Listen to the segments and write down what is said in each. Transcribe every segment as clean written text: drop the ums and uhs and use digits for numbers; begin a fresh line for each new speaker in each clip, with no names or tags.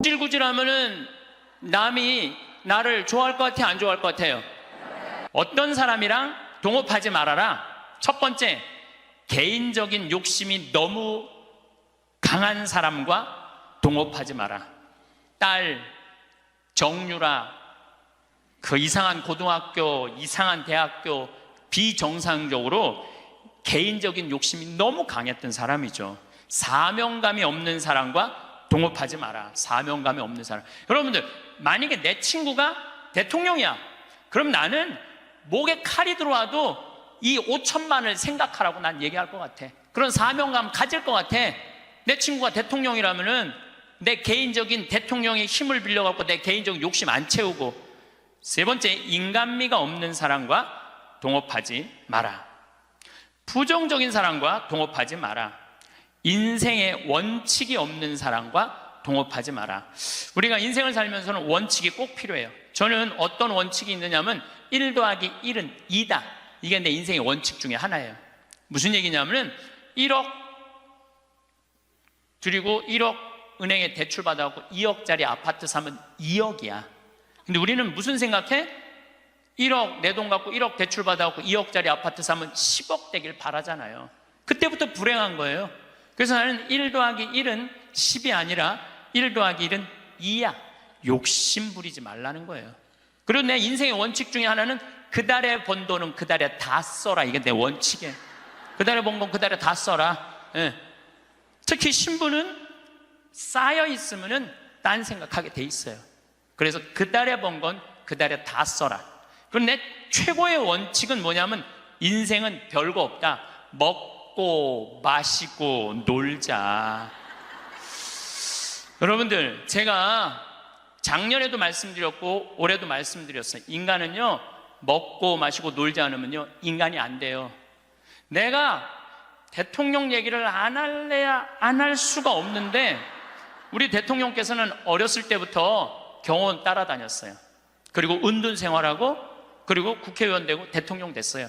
구질구질하면은 남이 나를 좋아할 것 같아요, 안 좋아할 것 같아요? 어떤 사람이랑 동업하지 말아라. 첫 번째, 개인적인 욕심이 너무 강한 사람과 동업하지 마라. 딸, 정유라, 그 이상한 고등학교, 이상한 대학교, 비정상적으로 개인적인 욕심이 너무 강했던 사람이죠. 사명감이 없는 사람과 동업하지 마라. 사명감이 없는 사람. 여러분들, 만약에 내 친구가 대통령이야. 그럼 나는 목에 칼이 들어와도 이 5천만을 생각하라고 난 얘기할 것 같아. 그런 사명감 가질 것 같아. 내 친구가 대통령이라면은 내 개인적인 대통령의 힘을 빌려갖고 내 개인적인 욕심 안 채우고. 세 번째, 인간미가 없는 사람과 동업하지 마라. 부정적인 사람과 동업하지 마라. 인생에 원칙이 없는 사람과 동업하지 마라. 우리가 인생을 살면서는 원칙이 꼭 필요해요. 저는 어떤 원칙이 있느냐면 1 더하기 1은 2다. 이게 내 인생의 원칙 중에 하나예요. 무슨 얘기냐면 1억 드리고 1억 은행에 대출 받아갖고 2억짜리 아파트 사면 2억이야. 근데 우리는 무슨 생각해? 1억 내 돈 갖고 1억 대출 받아갖고 2억짜리 아파트 사면 10억 되길 바라잖아요. 그때부터 불행한 거예요. 그래서 나는 1 더하기 1은 10이 아니라 1 더하기 1은 2야. 욕심 부리지 말라는 거예요. 그리고 내 인생의 원칙 중에 하나는 그 달에 번 돈은 그 달에 다 써라. 이게 내 원칙이에요. 그 달에 번 건 그 달에 다 써라. 예. 특히 신부는 쌓여 있으면은 딴 생각하게 돼 있어요. 그래서 그 달에 번 건 그 달에 다 써라. 그럼 내 최고의 원칙은 뭐냐면 인생은 별거 없다. 먹고 마시고 놀자. 여러분들, 제가 작년에도 말씀드렸고 올해도 말씀드렸어요. 인간은요, 먹고 마시고 놀지 않으면요 인간이 안 돼요. 내가 대통령 얘기를 안 할래야 안 할 수가 없는데, 우리 대통령께서는 어렸을 때부터 경호원 따라다녔어요. 그리고 은둔 생활하고, 그리고 국회의원 되고 대통령 됐어요.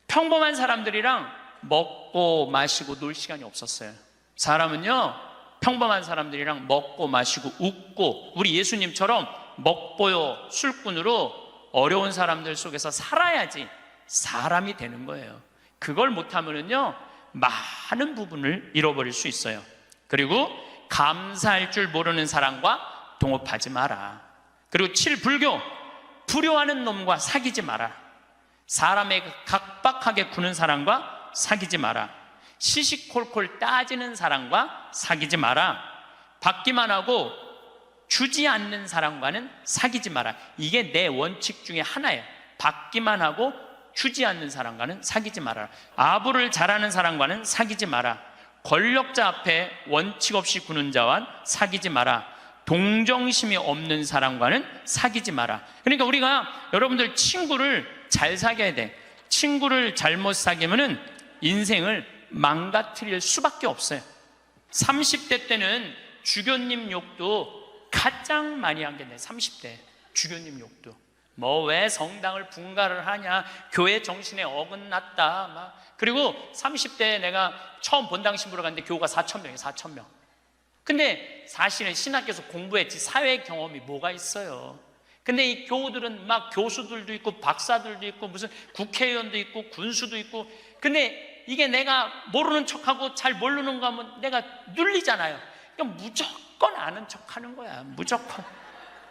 평범한 사람들이랑 먹고 마시고 놀 시간이 없었어요. 사람은요, 평범한 사람들이랑 먹고 마시고 웃고, 우리 예수님처럼 먹보요 술꾼으로 어려운 사람들 속에서 살아야지 사람이 되는 거예요. 그걸 못하면은요 많은 부분을 잃어버릴 수 있어요. 그리고 감사할 줄 모르는 사람과 동업하지 마라. 그리고 7. 불교, 불효하는 놈과 사귀지 마라. 사람에게 각박하게 구는 사람과 사귀지 마라. 시시콜콜 따지는 사람과 사귀지 마라. 받기만 하고 주지 않는 사람과는 사귀지 마라. 이게 내 원칙 중에 하나예요. 받기만 하고 주지 않는 사람과는 사귀지 마라. 아부를 잘하는 사람과는 사귀지 마라. 권력자 앞에 원칙 없이 구는 자와 사귀지 마라. 동정심이 없는 사람과는 사귀지 마라. 그러니까 우리가, 여러분들, 친구를 잘 사귀어야 돼. 친구를 잘못 사귀면은 인생을 망가뜨릴 수밖에 없어요. 30대 때는 주교님 욕도 가장 많이 한 게 내 30대 주교님 욕도. 뭐 왜 성당을 분가를 하냐, 교회 정신에 어긋났다 막. 그리고 30대에 내가 처음 본당 신부로 갔는데 교우가 4,000명이에요. 4,000명. 근데 사실은 신학교에서 공부했지 사회 경험이 뭐가 있어요. 근데 이 교우들은 막 교수들도 있고 박사들도 있고 무슨 국회의원도 있고 군수도 있고. 근데 이게 내가 모르는 척하고 잘 모르는 거 하면 내가 눌리잖아요. 그러니까 무조건 아는 척하는 거야. 무조건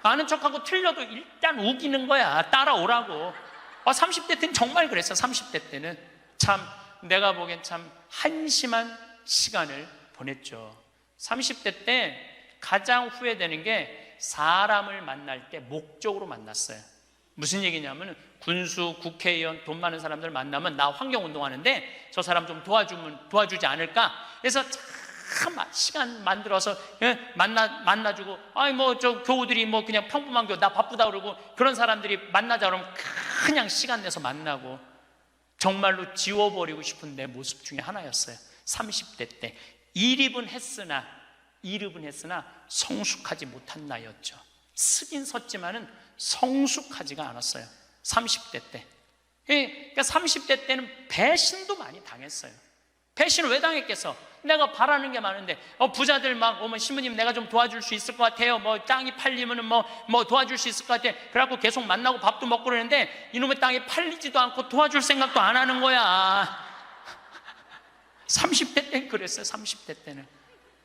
아는 척하고 틀려도 일단 우기는 거야. 따라오라고. 30대 때는 정말 그랬어. 30대 때는 참 내가 보기엔 참 한심한 시간을 보냈죠. 30대 때 가장 후회되는 게 사람을 만날 때 목적으로 만났어요. 무슨 얘기냐면 군수, 국회의원, 돈 많은 사람들 만나면 나 환경운동하는데 저 사람 좀 도와주지 않을까? 그래서 참 시간 만들어서 만나주고, 아니 뭐 저 교우들이 뭐 그냥 평범한 교우, 나 바쁘다 그러고, 그런 사람들이 만나자 그러면 그냥 시간 내서 만나고, 정말로 지워버리고 싶은 내 모습 중에 하나였어요. 30대 때 이립은 했으나 성숙하지 못한 나이였죠. 쓰긴 섰지만은 성숙하지가 않았어요. 30대 때. 그러니까 30대 때는 배신도 많이 당했어요. 배신을 왜 당했겠어? 내가 바라는 게 많은데, 부자들 막 오면 신부님 내가 좀 도와줄 수 있을 것 같아요. 뭐 땅이 팔리면은 뭐 도와줄 수 있을 것 같아. 그래갖고 계속 만나고 밥도 먹고 그러는데 이놈의 땅이 팔리지도 않고 도와줄 생각도 안 하는 거야. 30대 때는 그랬어요. 30대 때는.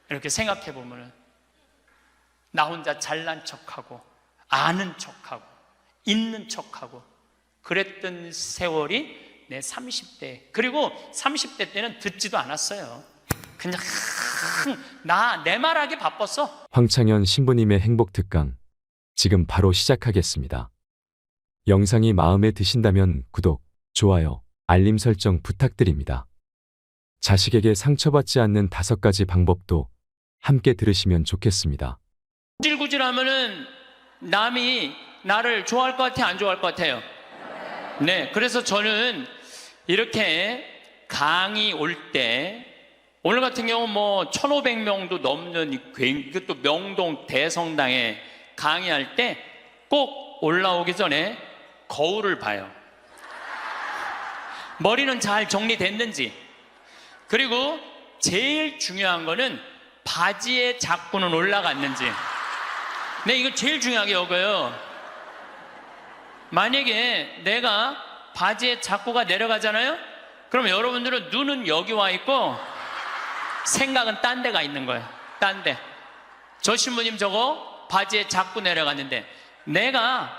이렇게 생각해 보면은 나 혼자 잘난 척하고 아는 척하고 있는 척하고 그랬던 세월이 내 30대. 그리고 30대 때는 듣지도 않았어요. 그냥 내 말하기 바빴어.
황창현 신부님의 행복 특강 지금 바로 시작하겠습니다. 영상이 마음에 드신다면 구독, 좋아요, 알림 설정 부탁드립니다. 자식에게 상처받지 않는 5가지 방법도 함께 들으시면 좋겠습니다.
구질구질하면은 남이 나를 좋아할 것 같아요? 안 좋아할 것 같아요? 네, 그래서 저는 이렇게 강의 올 때 오늘 같은 경우 뭐 1,500명도 넘는 또 명동 대성당에 강의할 때 꼭 올라오기 전에 거울을 봐요. 머리는 잘 정리됐는지. 그리고 제일 중요한 거는 바지의 작구는 올라갔는지. 네, 이거 제일 중요하게 여겨요. 만약에 내가 바지의 작구가 내려가잖아요? 그럼 여러분들은 눈은 여기 와 있고 생각은 딴 데가 있는 거예요. 딴 데. 저 신부님 저거 바지에 작구 내려갔는데 내가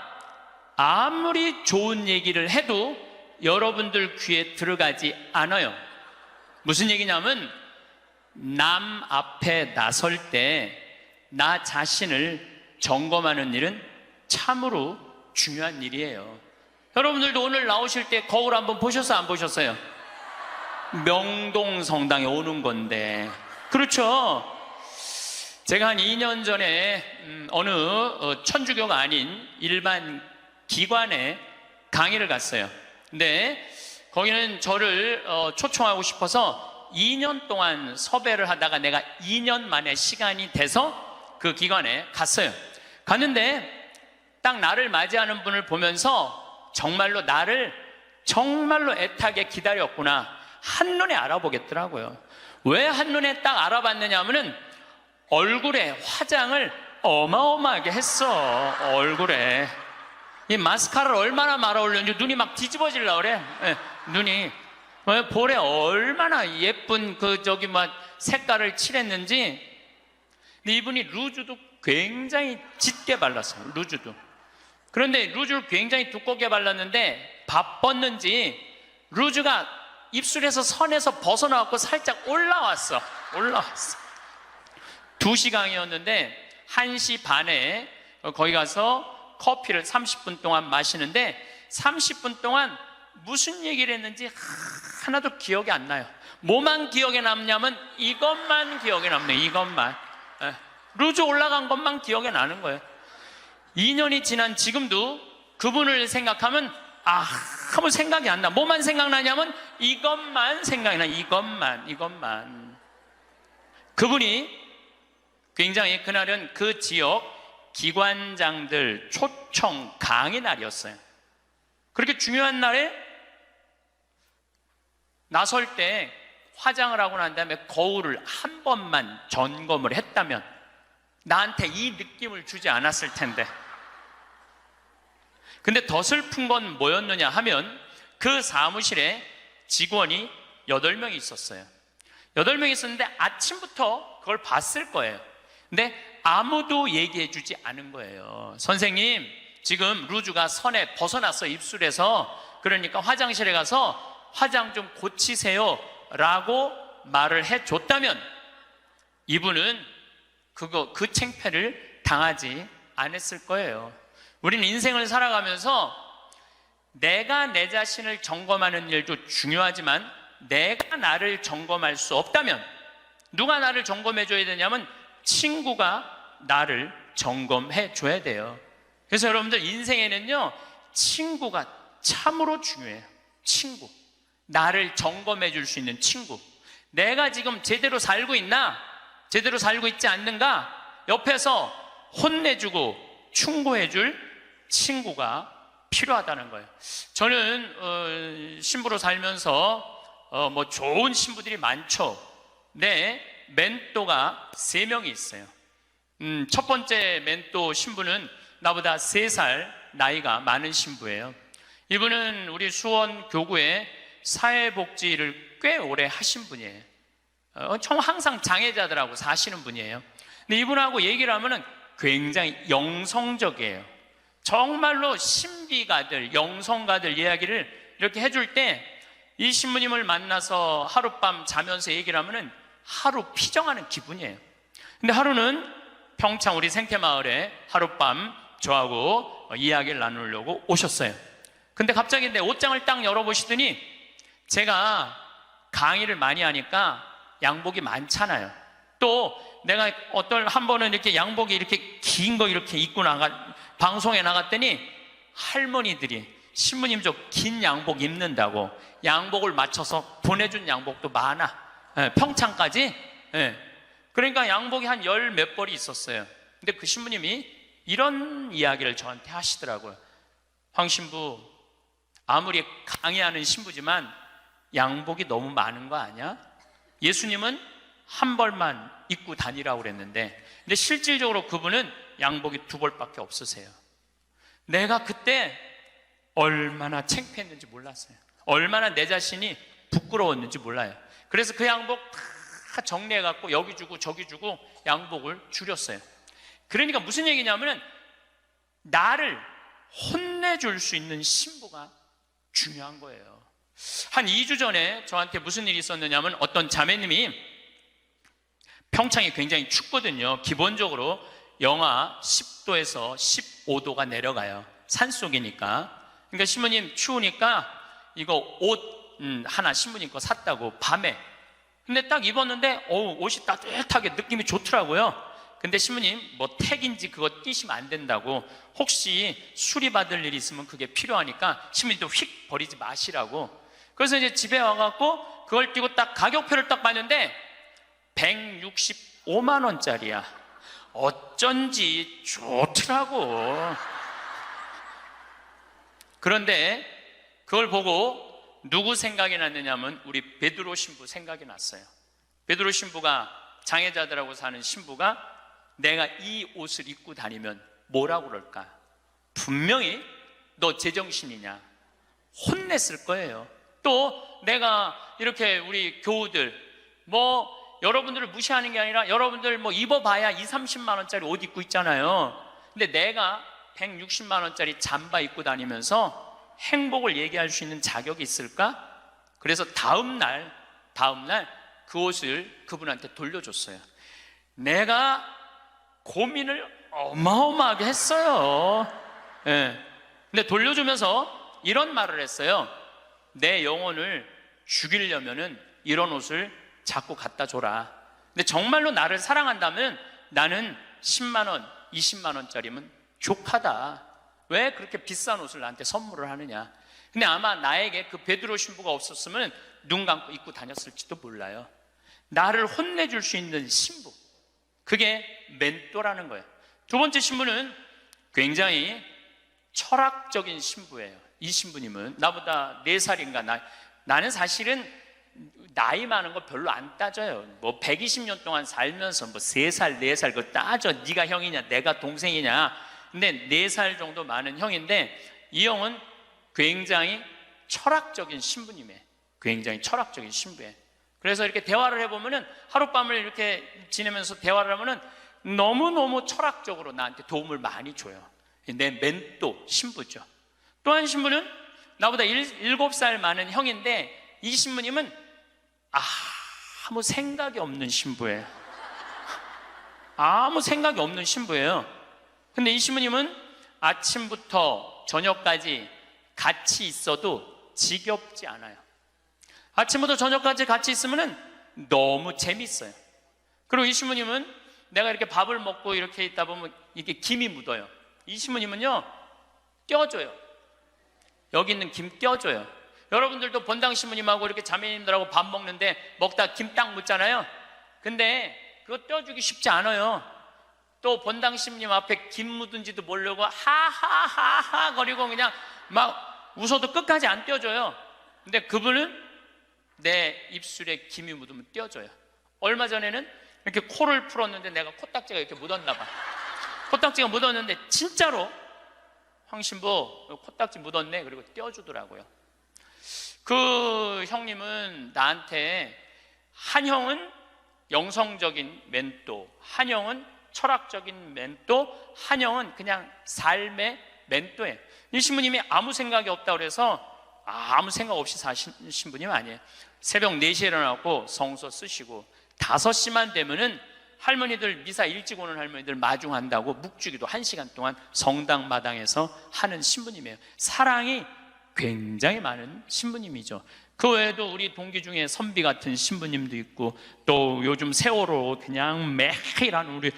아무리 좋은 얘기를 해도 여러분들 귀에 들어가지 않아요. 무슨 얘기냐면 남 앞에 나설 때 나 자신을 점검하는 일은 참으로 중요한 일이에요. 여러분들도 오늘 나오실 때 거울 한번 보셨어요? 안 보셨어요? 명동 성당에 오는 건데. 그렇죠? 제가 한 2년 전에 어느 천주교가 아닌 일반 기관에 강의를 갔어요. 근데 거기는 저를 초청하고 싶어서 2년 동안 섭외를 하다가 내가 2년 만에 시간이 돼서 그 기관에 갔어요. 갔는데 딱 나를 맞이하는 분을 보면서 정말로 나를 정말로 애타게 기다렸구나 한눈에 알아보겠더라고요. 왜 한눈에 딱 알아봤느냐 하면은 얼굴에 화장을 어마어마하게 했어. 얼굴에 이 마스카라를 얼마나 말아 올렸는지 눈이 막 뒤집어질라 그래. 네, 눈이 볼에 얼마나 예쁜 막 색깔을 칠했는지. 근데 이분이 루즈도 굉장히 짙게 발랐어요. 루즈도. 그런데 루즈를 굉장히 두껍게 발랐는데 바빴는지 루즈가 입술에서 선에서 벗어나갖고 살짝 올라왔어. 2시 강의였는데 1시 반에 거기 가서 커피를 30분 동안 마시는데 30분 동안 무슨 얘기를 했는지 하나도 기억이 안 나요. 뭐만 기억에 남냐면 이것만 기억에 남네요. 이것만. 루즈 올라간 것만 기억에 나는 거예요. 2년이 지난 지금도 그분을 생각하면 아무 생각이 안 나. 뭐만 생각나냐면 이것만 생각이 나. 이것만. 그분이 굉장히 그날은 그 지역 기관장들 초청 강의 날이었어요. 그렇게 중요한 날에 나설 때 화장을 하고 난 다음에 거울을 한 번만 점검을 했다면 나한테 이 느낌을 주지 않았을 텐데. 근데 더 슬픈 건 뭐였느냐 하면 그 사무실에 직원이 8명이 있었어요. 8명이 있었는데 아침부터 그걸 봤을 거예요. 근데 아무도 얘기해 주지 않은 거예요. 선생님, 지금 루즈가 선에 벗어났어요. 입술에서. 그러니까 화장실에 가서 화장 좀 고치세요 라고 말을 해줬다면 이분은 그 창피를 당하지 않았을 거예요. 우리는 인생을 살아가면서 내가 내 자신을 점검하는 일도 중요하지만 내가 나를 점검할 수 없다면 누가 나를 점검해 줘야 되냐면 친구가 나를 점검해 줘야 돼요. 그래서 여러분들 인생에는요 친구가 참으로 중요해요. 친구, 나를 점검해 줄 수 있는 친구. 내가 지금 제대로 살고 있나? 제대로 살고 있지 않는가? 옆에서 혼내주고 충고해 줄 친구가 필요하다는 거예요. 저는 신부로 살면서 뭐 좋은 신부들이 많죠. 네, 멘토가 3명이 있어요. 첫 번째 멘토 신부는 나보다 3살 나이가 많은 신부예요. 이분은 우리 수원 교구에 사회복지를 꽤 오래 하신 분이에요. 항상 장애자들하고 사시는 분이에요. 근데 이분하고 얘기를 하면은 굉장히 영성적이에요. 정말로 신비가들, 영성가들 이야기를 이렇게 해줄 때 이 신부님을 만나서 하룻밤 자면서 얘기를 하면은 하루 피정하는 기분이에요. 근데 하루는 평창 우리 생태마을에 하룻밤 저하고 이야기를 나누려고 오셨어요. 근데 갑자기 내 옷장을 딱 열어보시더니 제가 강의를 많이 하니까 양복이 많잖아요. 또 내가 한 번은 이렇게 양복이 이렇게 긴 거 이렇게 입고 방송에 나갔더니 할머니들이 신부님 저 긴 양복 입는다고 양복을 맞춰서 보내준 양복도 많아. 평창까지. 그러니까 양복이 한 10몇 벌이 있었어요. 근데 그 신부님이 이런 이야기를 저한테 하시더라고요. 황 신부, 아무리 강의하는 신부지만 양복이 너무 많은 거 아니야? 예수님은 한 벌만 입고 다니라고 그랬는데, 근데 실질적으로 그분은 양복이 2벌밖에 없으세요. 내가 그때 얼마나 창피했는지 몰랐어요. 얼마나 내 자신이 부끄러웠는지 몰라요. 그래서 그 양복 다 정리해갖고 여기 주고 저기 주고 양복을 줄였어요. 그러니까 무슨 얘기냐면은 나를 혼내줄 수 있는 신부가 중요한 거예요. 한 2주 전에 저한테 무슨 일이 있었느냐면 어떤 자매님이, 평창이 굉장히 춥거든요. 기본적으로 영하 10도에서 15도가 내려가요. 산속이니까. 그러니까 신부님 추우니까 이거 옷 하나 신부님 거 샀다고 밤에. 근데 딱 입었는데 옷이 따뜻하게 느낌이 좋더라고요. 근데 신부님 뭐 택인지 그거 띄시면 안 된다고, 혹시 수리받을 일이 있으면 그게 필요하니까 신부님도 휙 버리지 마시라고. 그래서 이제 집에 와갖고 그걸 띄고 딱 가격표를 딱 봤는데 165만 원짜리야. 어쩐지 좋더라고. 그런데 그걸 보고 누구 생각이 났느냐면 우리 베드로 신부 생각이 났어요. 베드로 신부가, 장애자들하고 사는 신부가 내가 이 옷을 입고 다니면 뭐라고 그럴까? 분명히 너 제정신이냐 혼냈을 거예요. 또 내가 이렇게 우리 교우들 뭐 여러분들을 무시하는 게 아니라 여러분들 뭐 입어봐야 20-30만 원짜리 옷 입고 있잖아요. 근데 내가 160만 원짜리 잠바 입고 다니면서 행복을 얘기할 수 있는 자격이 있을까? 그래서 다음날 그 옷을 그분한테 돌려줬어요. 내가 고민을 어마어마하게 했어요. 근데 돌려주면서 이런 말을 했어요. 내 영혼을 죽이려면은 이런 옷을 자꾸 갖다 줘라. 근데 정말로 나를 사랑한다면 나는 10만 원, 20만 원짜리면 족하다. 왜 그렇게 비싼 옷을 나한테 선물을 하느냐. 근데 아마 나에게 그 베드로 신부가 없었으면 눈 감고 입고 다녔을지도 몰라요. 나를 혼내줄 수 있는 신부, 그게 멘토라는 거예요. 두 번째 신부는 굉장히 철학적인 신부예요. 이 신부님은 나보다 4살인가 나는 사실은 나이 많은 거 별로 안 따져요. 뭐 120년 동안 살면서 뭐 3살, 4살 그거 따져. 네가 형이냐 내가 동생이냐. 근데 4살 정도 많은 형인데 이 형은 굉장히 철학적인 신부님이에요. 굉장히 철학적인 신부예요. 그래서 이렇게 대화를 해보면은 하룻밤을 이렇게 지내면서 대화를 하면은 너무너무 철학적으로 나한테 도움을 많이 줘요. 내 멘토 신부죠. 또 한 신부는 나보다 7살 많은 형인데 이 신부님은 아무 생각이 없는 신부예요. 아무 생각이 없는 신부예요. 근데 이 신부님은 아침부터 저녁까지 같이 있어도 지겹지 않아요. 아침부터 저녁까지 같이 있으면 너무 재밌어요. 그리고 이 신부님은 내가 이렇게 밥을 먹고 이렇게 있다 보면 이게 김이 묻어요. 이 신부님은요 껴줘요. 여기 있는 김 껴줘요. 여러분들도 본당 신부님하고 이렇게 자매님들하고 밥 먹는데 먹다 김 딱 묻잖아요. 근데 그거 떼어주기 쉽지 않아요. 또 본당 신부님 앞에 김 묻은지도 모르고 하하하하 거리고 그냥 막 웃어도 끝까지 안 떼어줘요. 근데 그분은 내 입술에 김이 묻으면 떼어줘요. 얼마 전에는 이렇게 코를 풀었는데 내가 코딱지가 이렇게 묻었나 봐. 코딱지가 묻었는데 진짜로 황 신부 코딱지 묻었네, 그리고 떼어주더라고요. 그 형님은 나한테 한형은 영성적인 멘토, 한형은 철학적인 멘토, 한형은 그냥 삶의 멘토예요. 이 신부님이 아무 생각이 없다고 그래서 아무 생각 없이 사신 신부님 아니에요. 새벽 4시에 일어나고 성서 쓰시고 5시만 되면은 할머니들, 미사 일찍 오는 할머니들 마중한다고 묵주기도 1시간 동안 성당 마당에서 하는 신부님이에요. 사랑이 굉장히 많은 신부님이죠. 그 외에도 우리 동기 중에 선비 같은 신부님도 있고, 또 요즘 세월호 그냥 매일 하는 우리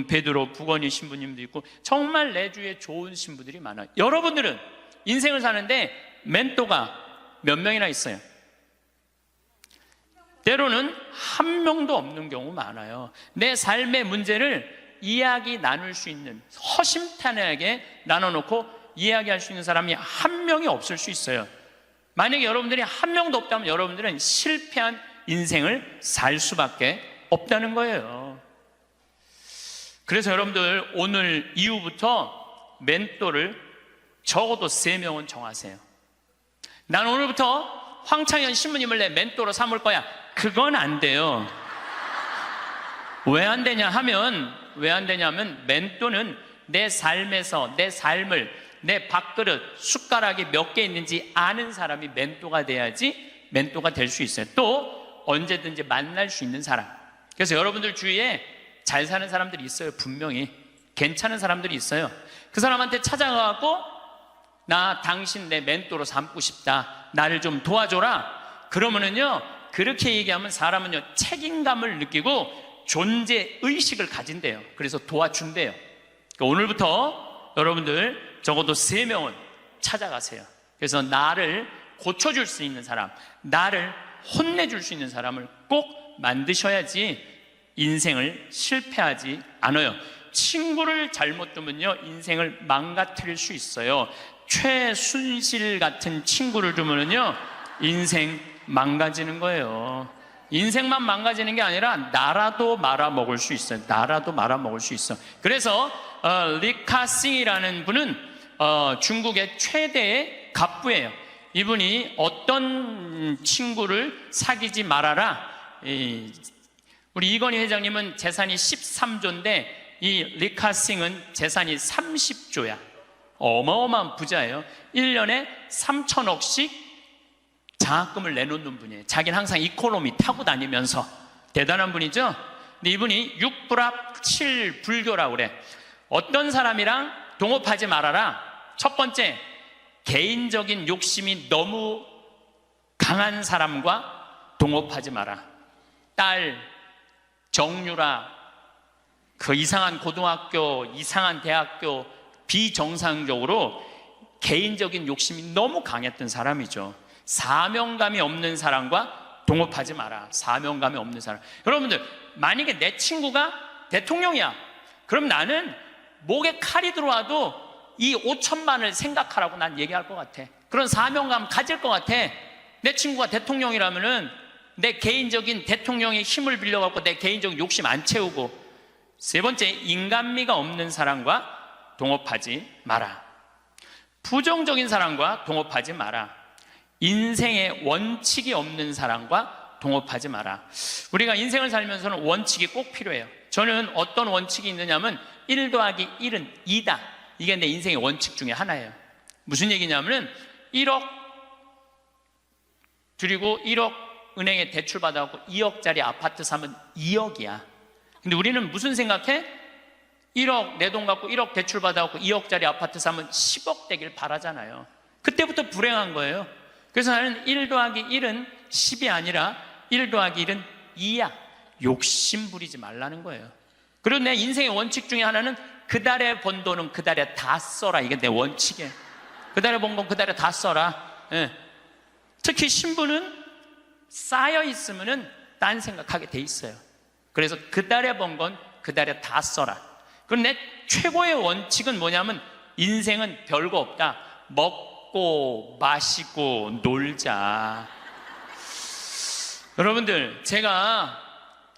베드로 부건이 신부님도 있고, 정말 내 주위에 좋은 신부들이 많아요. 여러분들은 인생을 사는데 멘토가 몇 명이나 있어요? 때로는 한 명도 없는 경우 많아요. 내 삶의 문제를 이야기 나눌 수 있는, 허심탄회하게 나눠놓고 이야기할 수 있는 사람이 한 명이 없을 수 있어요. 만약에 여러분들이 한 명도 없다면 여러분들은 실패한 인생을 살 수밖에 없다는 거예요. 그래서 여러분들 오늘 이후부터 멘토를 적어도 3명은 정하세요. 난 오늘부터 황창현 신부님을 내 멘토로 삼을 거야. 그건 안 돼요. 왜 안 되냐면 멘토는 내 삶에서 내 삶을, 내 밥그릇, 숟가락이 몇 개 있는지 아는 사람이 멘토가 돼야지 멘토가 될 수 있어요. 또 언제든지 만날 수 있는 사람. 그래서 여러분들 주위에 잘 사는 사람들이 있어요. 분명히 괜찮은 사람들이 있어요. 그 사람한테 찾아가고 나 당신 내 멘토로 삼고 싶다, 나를 좀 도와줘라. 그러면은요, 그렇게 얘기하면 사람은요 책임감을 느끼고 존재의식을 가진대요. 그래서 도와준대요. 그러니까 오늘부터 여러분들 적어도 3명은 찾아가세요. 그래서 나를 고쳐줄 수 있는 사람, 나를 혼내줄 수 있는 사람을 꼭 만드셔야지 인생을 실패하지 않아요. 친구를 잘못 두면요 인생을 망가뜨릴 수 있어요. 최순실 같은 친구를 두면요 인생 망가지는 거예요. 인생만 망가지는 게 아니라 나라도 말아먹을 수 있어요. 나라도 말아먹을 수 있어. 그래서 리카싱이라는 분은 중국의 최대의 갑부예요. 이분이 어떤 친구를 사귀지 말아라. 우리 이건희 회장님은 재산이 13조인데 이 리카싱은 재산이 30조야. 어마어마한 부자예요. 1년에 3천억씩 장학금을 내놓는 분이에요. 자기는 항상 이코노미 타고 다니면서. 대단한 분이죠. 근데 이분이 6불합 7불교라고 그래. 어떤 사람이랑 동업하지 말아라. 첫 번째, 개인적인 욕심이 너무 강한 사람과 동업하지 마라. 딸 정유라, 그 이상한 고등학교, 이상한 대학교, 비정상적으로 개인적인 욕심이 너무 강했던 사람이죠. 사명감이 없는 사람과 동업하지 마라. 사명감이 없는 사람. 여러분들, 만약에 내 친구가 대통령이야. 그럼 나는 목에 칼이 들어와도 이 5천만을 생각하라고 난 얘기할 것 같아. 그런 사명감 가질 것 같아. 내 친구가 대통령이라면은 내 개인적인 대통령의 힘을 빌려갖고 내 개인적인 욕심 안 채우고. 세 번째, 인간미가 없는 사람과 동업하지 마라. 부정적인 사람과 동업하지 마라. 인생에 원칙이 없는 사람과 동업하지 마라. 우리가 인생을 살면서는 원칙이 꼭 필요해요. 저는 어떤 원칙이 있느냐면 1 더하기 1은 2다. 이게 내 인생의 원칙 중에 하나예요. 무슨 얘기냐면 1억 드리고 1억 은행에 대출 받아갖고 2억짜리 아파트 사면 2억이야. 근데 우리는 무슨 생각해? 1억 내 돈 갖고 1억 대출 받아갖고 2억짜리 아파트 사면 10억 되길 바라잖아요. 그때부터 불행한 거예요. 그래서 나는 1 더하기 1은 10이 아니라 1 더하기 1은 2야. 욕심 부리지 말라는 거예요. 그리고 내 인생의 원칙 중에 하나는 그 달에 번 돈은 그 달에 다 써라. 이게 내 원칙이에요. 그 달에 번 건 그 달에 다 써라. 예. 특히 신부는 쌓여 있으면은 딴 생각하게 돼 있어요. 그래서 그 달에 번 건 그 달에 다 써라. 그럼 내 최고의 원칙은 뭐냐면 인생은 별거 없다. 먹고 마시고 놀자. 여러분들, 제가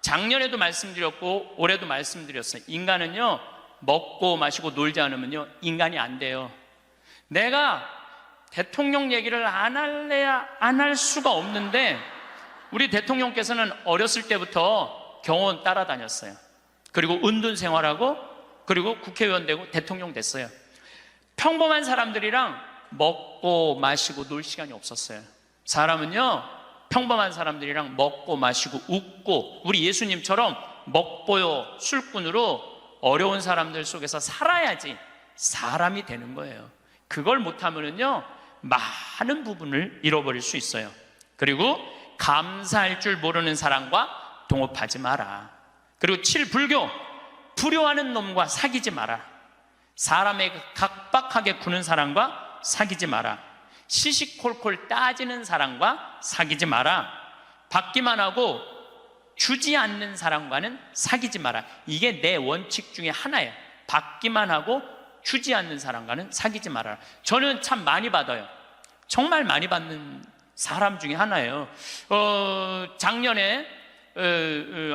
작년에도 말씀드렸고 올해도 말씀드렸어요. 인간은요, 먹고 마시고 놀지 않으면요, 인간이 안 돼요. 내가 대통령 얘기를 안 할래야 안 할 수가 없는데, 우리 대통령께서는 어렸을 때부터 경호원 따라다녔어요. 그리고 은둔 생활하고, 그리고 국회의원 되고 대통령 됐어요. 평범한 사람들이랑 먹고 마시고 놀 시간이 없었어요. 사람은요, 평범한 사람들이랑 먹고 마시고 웃고, 우리 예수님처럼 먹보요 술꾼으로 어려운 사람들 속에서 살아야지 사람이 되는 거예요. 그걸 못하면요, 많은 부분을 잃어버릴 수 있어요. 그리고 감사할 줄 모르는 사람과 동업하지 마라. 그리고 7. 불교, 불효하는 놈과 사귀지 마라. 사람에게 각박하게 구는 사람과 사귀지 마라. 시시콜콜 따지는 사람과 사귀지 마라. 받기만 하고 주지 않는 사람과는 사귀지 마라. 이게 내 원칙 중에 하나예요. 받기만 하고 주지 않는 사람과는 사귀지 마라. 저는 참 많이 받아요. 정말 많이 받는 사람 중에 하나예요. 작년에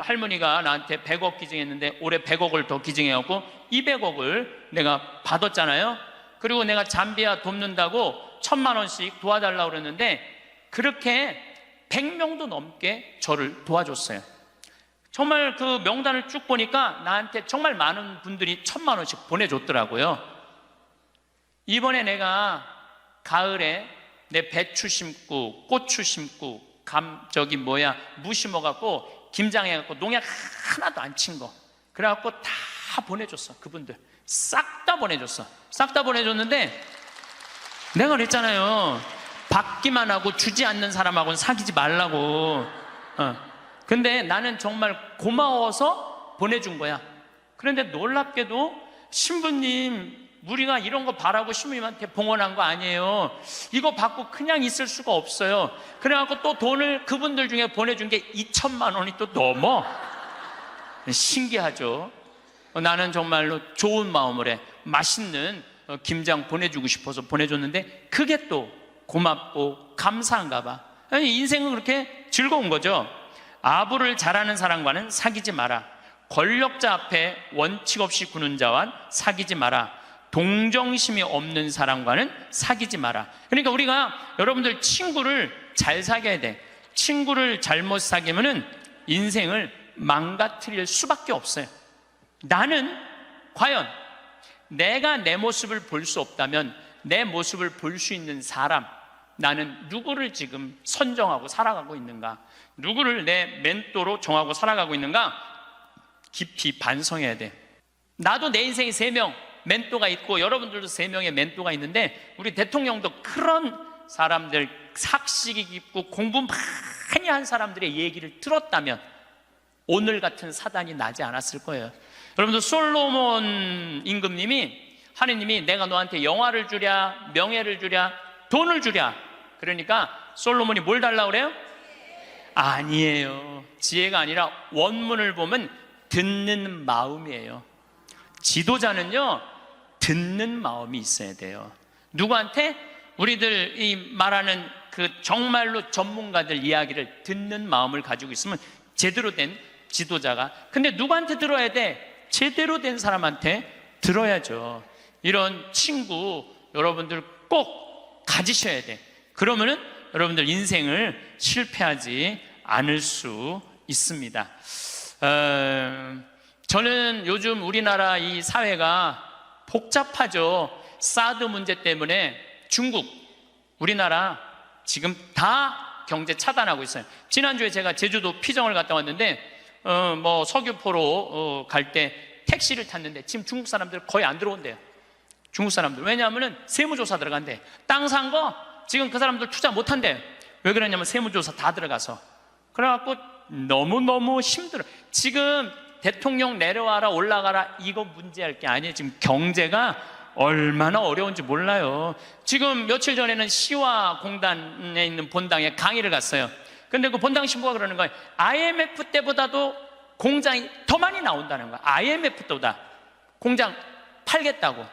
할머니가 나한테 100억 기증했는데 올해 100억을 더 기증해갖고 200억을 내가 받았잖아요. 그리고 내가 잠비아 돕는다고 1000만 원씩 도와달라고 그랬는데 그렇게 100명도 넘게 저를 도와줬어요. 정말 그 명단을 쭉 보니까 나한테 정말 많은 분들이 1000만 원씩 보내줬더라고요. 이번에 내가 가을에 내 배추 심고 고추 심고 무 심어갖고 김장해갖고 농약 하나도 안 친 거, 그래갖고 다 보내줬어. 그분들 싹 다 보내줬어. 싹 다 보내줬는데 내가 그랬잖아요. 받기만 하고 주지 않는 사람하고는 사귀지 말라고. 근데 나는 정말 고마워서 보내준 거야. 그런데 놀랍게도 신부님, 우리가 이런 거 바라고 신부님한테 봉헌한 거 아니에요. 이거 받고 그냥 있을 수가 없어요. 그래갖고 또 돈을 그분들 중에 보내준 게 2천만 원이 또 넘어. 신기하죠. 나는 정말로 좋은 마음으로 해. 맛있는 김장 보내주고 싶어서 보내줬는데 그게 또 고맙고 감사한가 봐. 인생은 그렇게 즐거운 거죠. 아부를 잘하는 사람과는 사귀지 마라. 권력자 앞에 원칙 없이 구는 자와 사귀지 마라. 동정심이 없는 사람과는 사귀지 마라. 그러니까 우리가 여러분들 친구를 잘 사귀어야 돼. 친구를 잘못 사귀면은 인생을 망가뜨릴 수밖에 없어요. 나는 과연 내가 내 모습을 볼 수 없다면 내 모습을 볼 수 있는 사람, 나는 누구를 지금 선정하고 살아가고 있는가? 누구를 내 멘토로 정하고 살아가고 있는가? 깊이 반성해야 돼. 나도 내 인생에 3명 멘토가 있고 여러분들도 3명의 멘토가 있는데, 우리 대통령도 그런 사람들, 삭식이 깊고 공부 많이 한 사람들의 얘기를 들었다면 오늘 같은 사단이 나지 않았을 거예요. 여러분들, 솔로몬 임금님이, 하느님이 내가 너한테 영화를 주랴, 명예를 주랴, 돈을 주랴. 그러니까 솔로몬이 뭘 달라고 그래요? 아니에요. 지혜가 아니라 원문을 보면 듣는 마음이에요. 지도자는요, 듣는 마음이 있어야 돼요. 누구한테? 우리들 이 말하는 그 정말로 전문가들 이야기를 듣는 마음을 가지고 있으면 제대로 된 지도자가. 근데 누구한테 들어야 돼? 제대로 된 사람한테 들어야죠. 이런 친구 여러분들 꼭 가지셔야 돼. 그러면은 여러분들 인생을 실패하지 않을 수 있습니다. 저는 요즘 우리나라 이 사회가 복잡하죠. 사드 문제 때문에 중국, 우리나라 지금 다 경제 차단하고 있어요. 지난주에 제가 제주도 피정을 갔다 왔는데 서귀포로 갈 때 택시를 탔는데 지금 중국 사람들 거의 안 들어온대요. 중국 사람들. 왜냐하면 세무조사 들어간대. 땅 산 거 지금 그 사람들 투자 못 한대요. 왜 그러냐면 세무조사 다 들어가서. 그래갖고 너무너무 힘들어. 지금 대통령 내려와라 올라가라 이거 문제할 게 아니에요. 지금 경제가 얼마나 어려운지 몰라요. 지금 며칠 전에는 시화공단에 있는 본당에 강의를 갔어요. 근데 그 본당 신부가 그러는 거예요. IMF 때보다도 공장이 더 많이 나온다는 거야. IMF 때보다 공장 팔겠다고.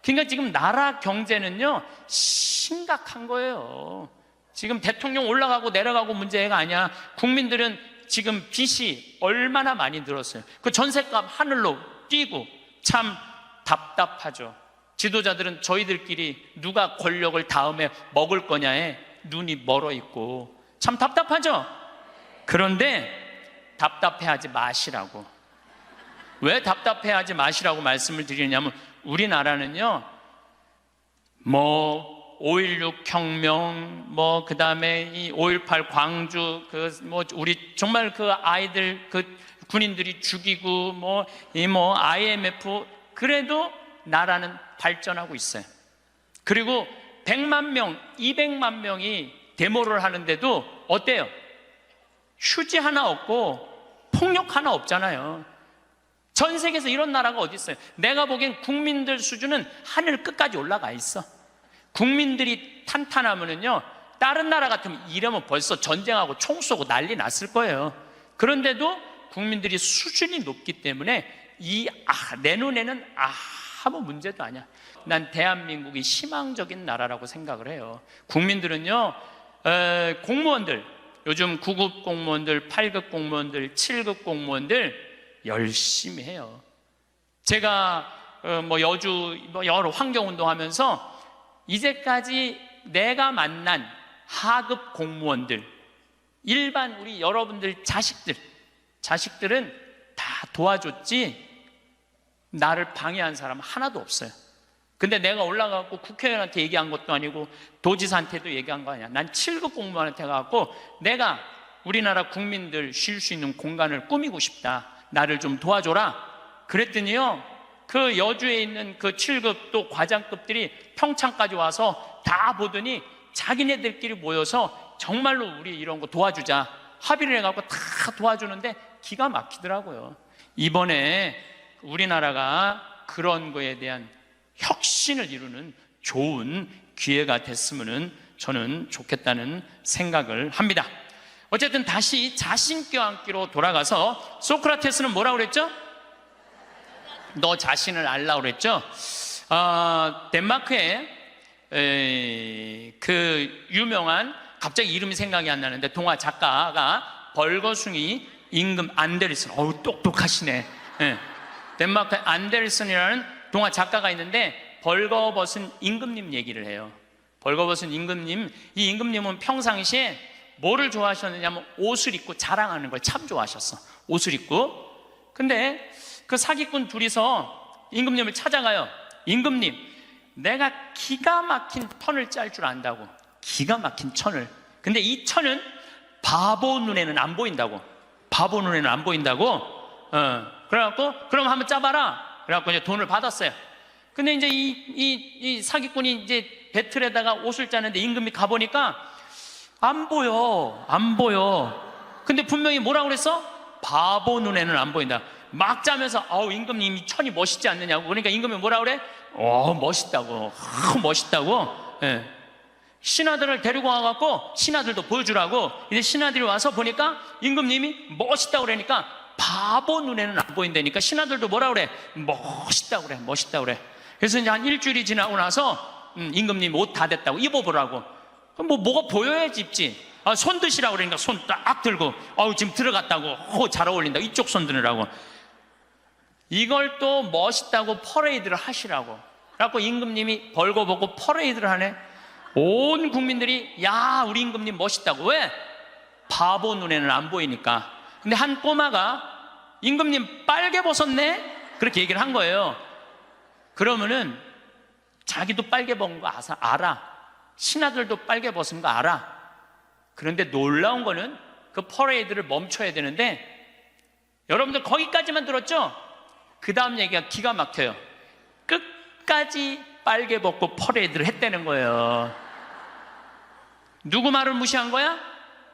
그러니까 지금 나라 경제는요 심각한 거예요. 지금 대통령 올라가고 내려가고 문제가 아니야. 국민들은 지금 빚이 얼마나 많이 늘었어요. 그 전셋값 하늘로 뛰고 참 답답하죠. 지도자들은 저희들끼리 누가 권력을 다음에 먹을 거냐에 눈이 멀어 있고 참 답답하죠. 그런데 답답해하지 마시라고. 왜 답답해하지 마시라고 말씀을 드리냐면 우리나라는요, 뭐 5.16 혁명, 뭐 그다음에 이 5.18 광주, 우리 정말 그 아이들 그 군인들이 죽이고 뭐 IMF, 그래도 나라는 발전하고 있어요. 그리고 100만 명, 200만 명이 데모를 하는데도 어때요? 휴지 하나 없고 폭력 하나 없잖아요. 전 세계에서 이런 나라가 어디 있어요? 내가 보기엔 국민들 수준은 하늘 끝까지 올라가 있어. 국민들이 탄탄하면은요, 다른 나라 같으면 이러면 벌써 전쟁하고 총 쏘고 난리 났을 거예요. 그런데도 국민들이 수준이 높기 때문에 내 눈에는 아무 문제도 아니야. 난 대한민국이 희망적인 나라라고 생각을 해요. 국민들은요, 공무원들, 요즘 9급 공무원들, 8급 공무원들, 7급 공무원들 열심히 해요. 제가 여주 여러 환경운동 하면서 이제까지 내가 만난 하급 공무원들, 일반 우리 여러분들 자식들은 다 도와줬지 나를 방해한 사람 하나도 없어요. 근데 내가 올라가고 국회의원한테 얘기한 것도 아니고 도지사한테도 얘기한 거 아니야. 난 7급 공무원한테 가고 내가 우리나라 국민들 쉴 수 있는 공간을 꾸미고 싶다. 나를 좀 도와줘라. 그랬더니요, 그 여주에 있는 그 7급 또 과장급들이 평창까지 와서 다 보더니 자기네들끼리 모여서 정말로 우리 이런 거 도와주자 합의를 해갖고 다 도와주는데 기가 막히더라고요. 이번에 우리나라가 그런 거에 대한 혁신을 이루는 좋은 기회가 됐으면 저는 좋겠다는 생각을 합니다. 어쨌든 다시 자신 껴안기로 돌아가서 소크라테스는 뭐라고 그랬죠? 너 자신을 알라고 그랬죠? 덴마크에 그 유명한, 갑자기 이름이 생각이 안 나는데 동화 작가가 벌거숭이 임금 안데르슨, 똑똑하시네. 덴마크의 안데르슨이라는 동화 작가가 있는데 벌거벗은 임금님 얘기를 해요. 벌거벗은 임금님, 이 임금님은 평상시에 뭐를 좋아하셨느냐면 옷을 입고 자랑하는 걸 참 좋아하셨어. 옷을 입고. 근데 그 사기꾼 둘이서 임금님을 찾아가요. 임금님, 내가 기가 막힌 천을 짤 줄 안다고. 기가 막힌 천을. 근데 이 천은 바보 눈에는 안 보인다고. 바보 눈에는 안 보인다고. 그래갖고 그럼 한번 짜봐라. 그래갖고 이제 돈을 받았어요. 근데 이제 이 사기꾼이 이제 배틀에다가 옷을 짜는데 임금이 가보니까 안 보여. 근데 분명히 뭐라고 그랬어? 바보 눈에는 안 보인다. 막 짜면서 임금님 이 천이 멋있지 않느냐고. 그러니까 임금이 뭐라 그래? 멋있다고. 멋있다고. 예. 신하들을 데리고 와갖고 신하들도 보여주라고. 이제 신하들이 와서 보니까 임금님이 멋있다고 그러니까 바보 눈에는 안 보인다니까 신하들도 뭐라 그래? 멋있다고 그래. 그래서 이제 한 일주일이 지나고 나서 임금님 옷 다 됐다고 입어보라고. 뭐가 보여야지 입지. 손 드시라고 그러니까 손 딱 들고 지금 들어갔다고. 잘 어울린다. 이쪽 손 드느라고. 이걸 또 멋있다고 퍼레이드를 하시라고. 그래갖고 임금님이 벌거벗고 퍼레이드를 하네. 온 국민들이 야, 우리 임금님 멋있다고. 왜? 바보 눈에는 안 보이니까. 근데 한 꼬마가 임금님 빨개 벗었네? 그렇게 얘기를 한 거예요. 그러면은 자기도 빨개 벗은 거 알아. 신하들도 빨개 벗은 거 알아. 그런데 놀라운 거는 그 퍼레이드를 멈춰야 되는데, 여러분들 거기까지만 들었죠? 그 다음 얘기가 기가 막혀요. 끝까지 빨개 벗고 퍼레이드를 했다는 거예요. 누구 말을 무시한 거야?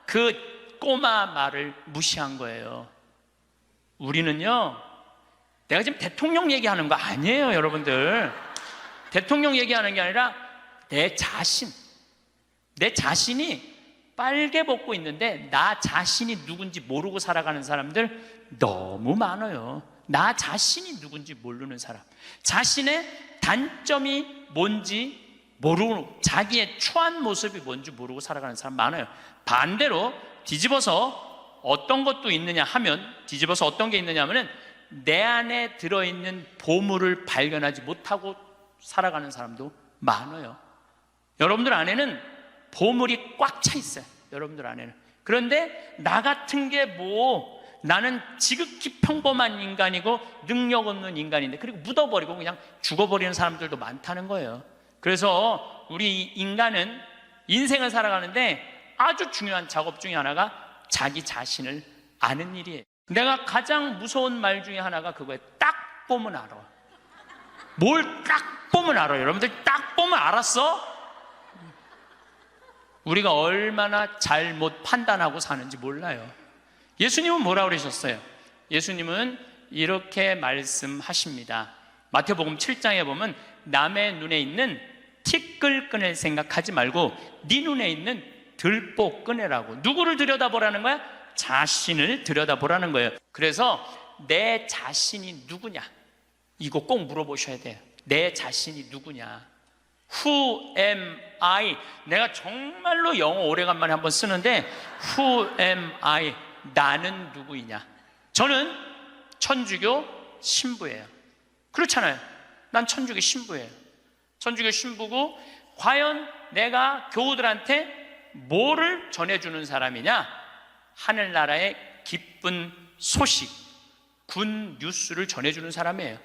그 꼬마 말을 무시한 거예요. 우리는요, 내가 지금 대통령 얘기하는 거 아니에요, 여러분들. 대통령 얘기하는 게 아니라 내 자신이 빨개 벗고 있는데 나 자신이 누군지 모르고 살아가는 사람들 너무 많아요. 나 자신이 누군지 모르는 사람, 자신의 단점이 뭔지 모르고 자기의 추한 모습이 뭔지 모르고 살아가는 사람 많아요. 반대로 뒤집어서 어떤 것도 있느냐 하면, 뒤집어서 어떤 게 있느냐 하면은 내 안에 들어있는 보물을 발견하지 못하고 살아가는 사람도 많아요. 여러분들 안에는 보물이 꽉 차 있어요. 여러분들 안에는. 그런데 나 같은 게 뭐, 나는 지극히 평범한 인간이고 능력 없는 인간인데, 그리고 묻어버리고 그냥 죽어버리는 사람들도 많다는 거예요. 그래서 우리 인간은 인생을 살아가는데 아주 중요한 작업 중에 하나가 자기 자신을 아는 일이에요. 내가 가장 무서운 말 중에 하나가 그거예요. 딱 보면 알아. 뭘 딱 보면 알아요. 여러분들 딱 보면 알았어? 우리가 얼마나 잘못 판단하고 사는지 몰라요. 예수님은 뭐라고 그러셨어요? 예수님은 이렇게 말씀하십니다. 마태복음 7장에 보면 남의 눈에 있는 티끌 끈을 생각하지 말고 네 눈에 있는 들보 끄내라고. 누구를 들여다보라는 거야? 자신을 들여다보라는 거예요. 그래서 내 자신이 누구냐? 이거 꼭 물어보셔야 돼요. 내 자신이 누구냐? Who am I? 내가 정말로 영어 오래간만에 한번 쓰는데 Who am I? 나는 누구이냐? 저는 천주교 신부예요. 그렇잖아요. 난 천주교 신부예요. 천주교 신부고, 과연 내가 교우들한테 뭐를 전해주는 사람이냐? 하늘나라의 기쁜 소식, 군 뉴스를 전해주는 사람이에요.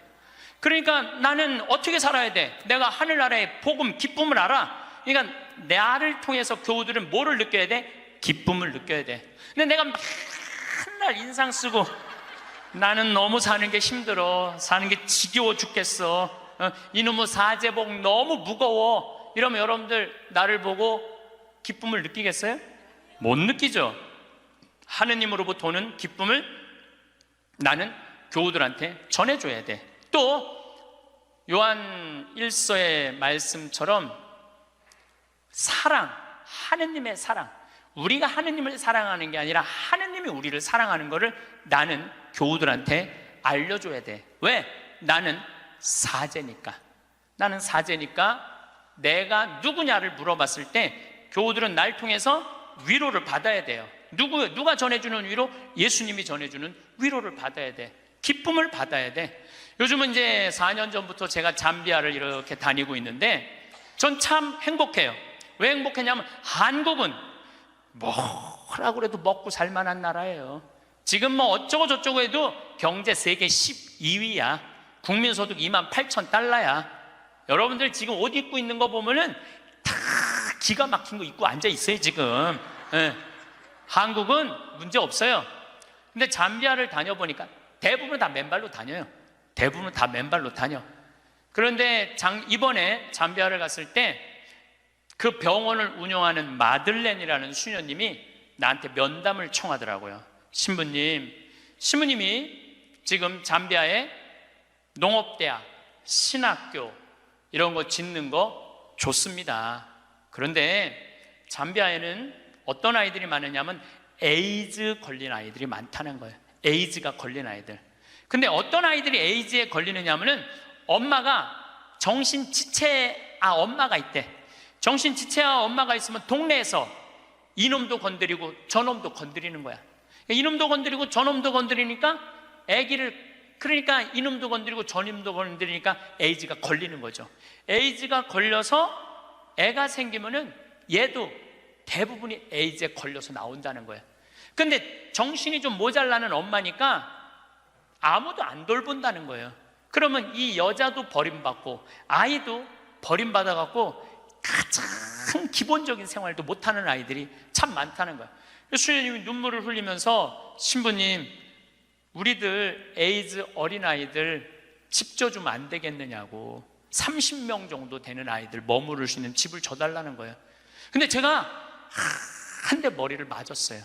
그러니까 나는 어떻게 살아야 돼? 내가 하늘나라의 복음, 기쁨을 알아. 그러니까 나를 통해서 교우들은 뭐를 느껴야 돼? 기쁨을 느껴야 돼. 근데 내가 맨날 인상 쓰고 나는 너무 사는 게 힘들어, 사는 게 지겨워 죽겠어, 이놈의 사제복 너무 무거워, 이러면 여러분들 나를 보고 기쁨을 느끼겠어요? 못 느끼죠. 하느님으로부터 오는 기쁨을 나는 교우들한테 전해줘야 돼. 또 요한 1서의 말씀처럼 사랑, 하느님의 사랑, 우리가 하느님을 사랑하는 게 아니라 하느님이 우리를 사랑하는 것을 나는 교우들한테 알려줘야 돼. 왜? 나는 사제니까. 나는 사제니까 내가 누구냐를 물어봤을 때 교우들은 날 통해서 위로를 받아야 돼요. 누가 전해주는 위로? 예수님이 전해주는 위로를 받아야 돼. 기쁨을 받아야 돼. 요즘은 이제 4년 전부터 제가 잠비아를 이렇게 다니고 있는데 전 참 행복해요. 왜 행복했냐면 한국은 뭐라고 해도 먹고 살만한 나라예요. 지금 뭐 어쩌고 저쩌고 해도 경제 세계 12위야. 국민소득 28,000달러야. 여러분들 지금 옷 입고 있는 거 보면은 다 기가 막힌 거 입고 앉아 있어요 지금. 네. 한국은 문제 없어요. 근데 잠비아를 다녀보니까 대부분 다 맨발로 다녀요. 대부분 다 맨발로 다녀. 그런데 이번에 잠비아를 갔을 때 그 병원을 운영하는 마들렌이라는 수녀님이 나한테 면담을 청하더라고요. 신부님이 지금 잠비아에 농업대학, 신학교 이런 거 짓는 거 좋습니다. 그런데 잠비아에는 어떤 아이들이 많으냐면 에이즈 걸린 아이들이 많다는 거예요. 에이즈가 걸린 아이들. 근데 어떤 아이들이 에이즈에 걸리느냐면은 엄마가 정신지체아 엄마가 있대. 정신지체아 엄마가 있으면 동네에서 이놈도 건드리고 저놈도 건드리는 거야. 이놈도 건드리고 저놈도 건드리니까 그러니까 이놈도 건드리고 저놈도 건드리니까 에이즈가 걸리는 거죠. 에이즈가 걸려서 애가 생기면은 얘도 대부분이 에이즈에 걸려서 나온다는 거예요. 근데 정신이 좀 모자라는 엄마니까 아무도 안 돌본다는 거예요. 그러면 이 여자도 버림받고 아이도 버림받아갖고 가장 기본적인 생활도 못하는 아이들이 참 많다는 거예요. 수녀님이 눈물을 흘리면서 신부님, 우리들 에이즈 어린아이들 집 줘주면 안 되겠느냐고. 30명 정도 되는 아이들 머무를 수 있는 집을 줘달라는 거예요. 근데 제가 한 대 머리를 맞았어요.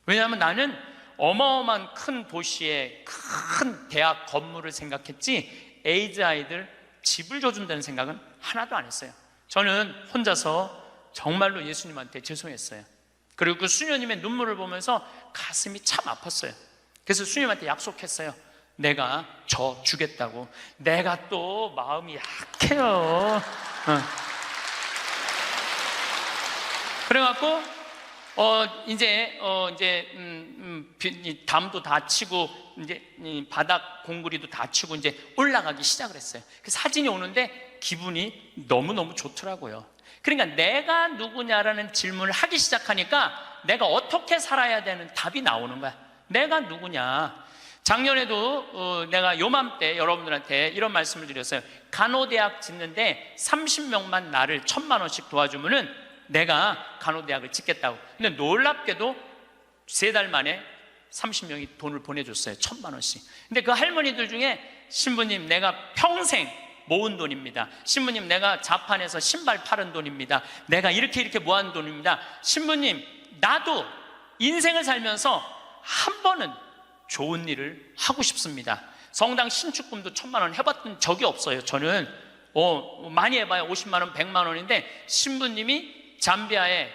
왜냐하면 나는 어마어마한 큰 도시의 큰 대학 건물을 생각했지 에이즈 아이들 집을 줘준다는 생각은 하나도 안 했어요. 저는 혼자서 정말로 예수님한테 죄송했어요. 그리고 그 수녀님의 눈물을 보면서 가슴이 참 아팠어요. 그래서 수녀님한테 약속했어요. 내가 저 주겠다고. 내가 또 마음이 약해요. 그래갖고 이제 이 담도 다 치고 이제 이 바닥 공구리도 다 치고 이제 올라가기 시작을 했어요. 그 사진이 오는데 기분이 너무너무 좋더라고요. 그러니까 내가 누구냐라는 질문을 하기 시작하니까 내가 어떻게 살아야 되는 답이 나오는 거야. 내가 누구냐. 작년에도 내가 요맘때 여러분들한테 이런 말씀을 드렸어요. 간호대학 짓는데 30명만 나를 1,000만 원씩 도와주면은 내가 간호대학을 짓겠다고. 근데 놀랍게도 3달 만에 30명이 돈을 보내줬어요. 1,000만 원씩. 근데 그 할머니들 중에 신부님 내가 평생 모은 돈입니다. 신부님 내가 자판에서 신발 팔은 돈입니다. 내가 이렇게 모은 돈입니다. 신부님 나도 인생을 살면서 한 번은 좋은 일을 하고 싶습니다. 성당 신축금도 1,000만 원 해봤던 적이 없어요. 저는 많이 해봐야 50만 원 100만 원인데 신부님이 잠비아에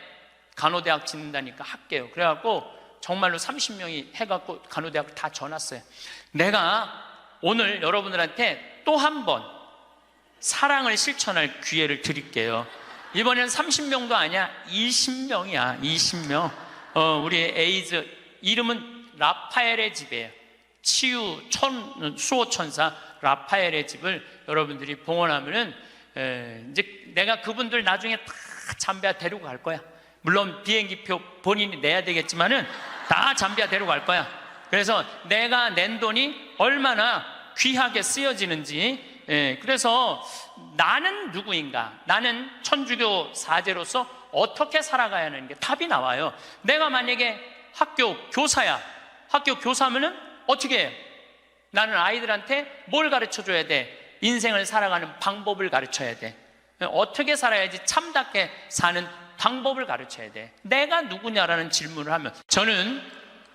간호대학 짓는다니까 할게요. 그래갖고 정말로 30명이 해갖고 간호대학을 다 져놨어요. 내가 오늘 여러분들한테 또 한 번 사랑을 실천할 기회를 드릴게요. 이번에는 30명도 아니야. 20명이야 20명. 우리 에이즈 이름은 라파엘의 집이에요. 치유 수호천사 라파엘의 집을 여러분들이 봉헌하면은 이제 내가 그분들 나중에 다 잠비아 데리고 갈 거야. 물론 비행기표 본인이 내야 되겠지만은 다 잠비아 데리고 갈 거야. 그래서 내가 낸 돈이 얼마나 귀하게 쓰여지는지. 그래서 나는 누구인가? 나는 천주교 사제로서 어떻게 살아가야 하는 게 답이 나와요. 내가 만약에 학교 교사야. 학교 교사면은 어떻게 해요? 나는 아이들한테 뭘 가르쳐 줘야 돼? 인생을 살아가는 방법을 가르쳐야 돼. 어떻게 살아야지 참답게 사는 방법을 가르쳐야 돼. 내가 누구냐라는 질문을 하면, 저는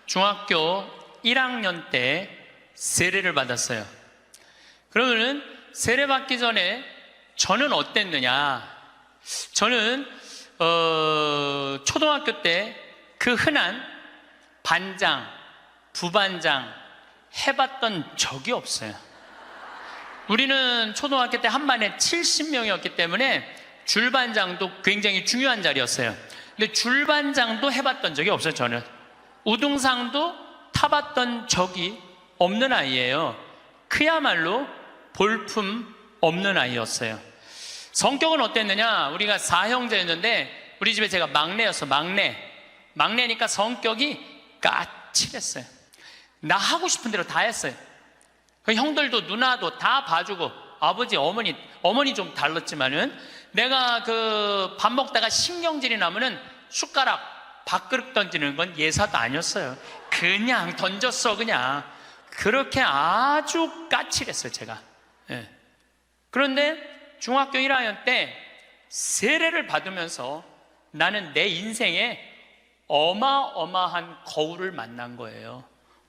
중학교 1학년 때 세례를 받았어요. 그러면은 세례 받기 전에 저는 어땠느냐? 저는 초등학교 때 그 흔한 반장, 부반장 해봤던 적이 없어요. 우리는 초등학교 때 한 반에 70명이었기 때문에 줄반장도 굉장히 중요한 자리였어요. 근데 줄반장도 해봤던 적이 없어요. 저는 우등상도 타봤던 적이 없는 아이예요. 그야말로 볼품 없는 아이였어요. 성격은 어땠느냐? 우리가 4형제였는데 우리 집에 제가 막내였어. 막내니까 성격이 까칠했어요. 나 하고 싶은 대로 다 했어요. 그 형들도 누나도 다 봐주고, 아버지 어머니 좀 달랐지만은 내가 그 밥 먹다가 신경질이 나면은 숟가락 밥그릇 던지는 건 예사도 아니었어요. 그냥 던졌어. 그냥 그렇게 아주 까칠했어요 제가. 그런데 중학교 1학년 때 세례를 받으면서 나는 내 인생에 어마어마한 거울을 만난 거예요.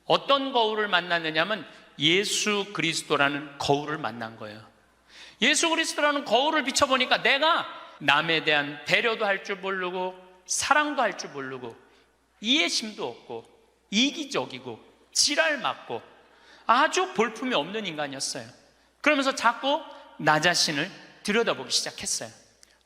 어떤 거울을 만났느냐면 예수 그리스도라는 거울을 만난 거예요. 예수 그리스도라는 거울을 비춰보니까 내가 남에 대한 배려도 할 줄 모르고 사랑도 할 줄 모르고 이해심도 없고 이기적이고 지랄 맞고 아주 볼품이 없는 인간이었어요. 그러면서 자꾸 나 자신을 들여다보기 시작했어요.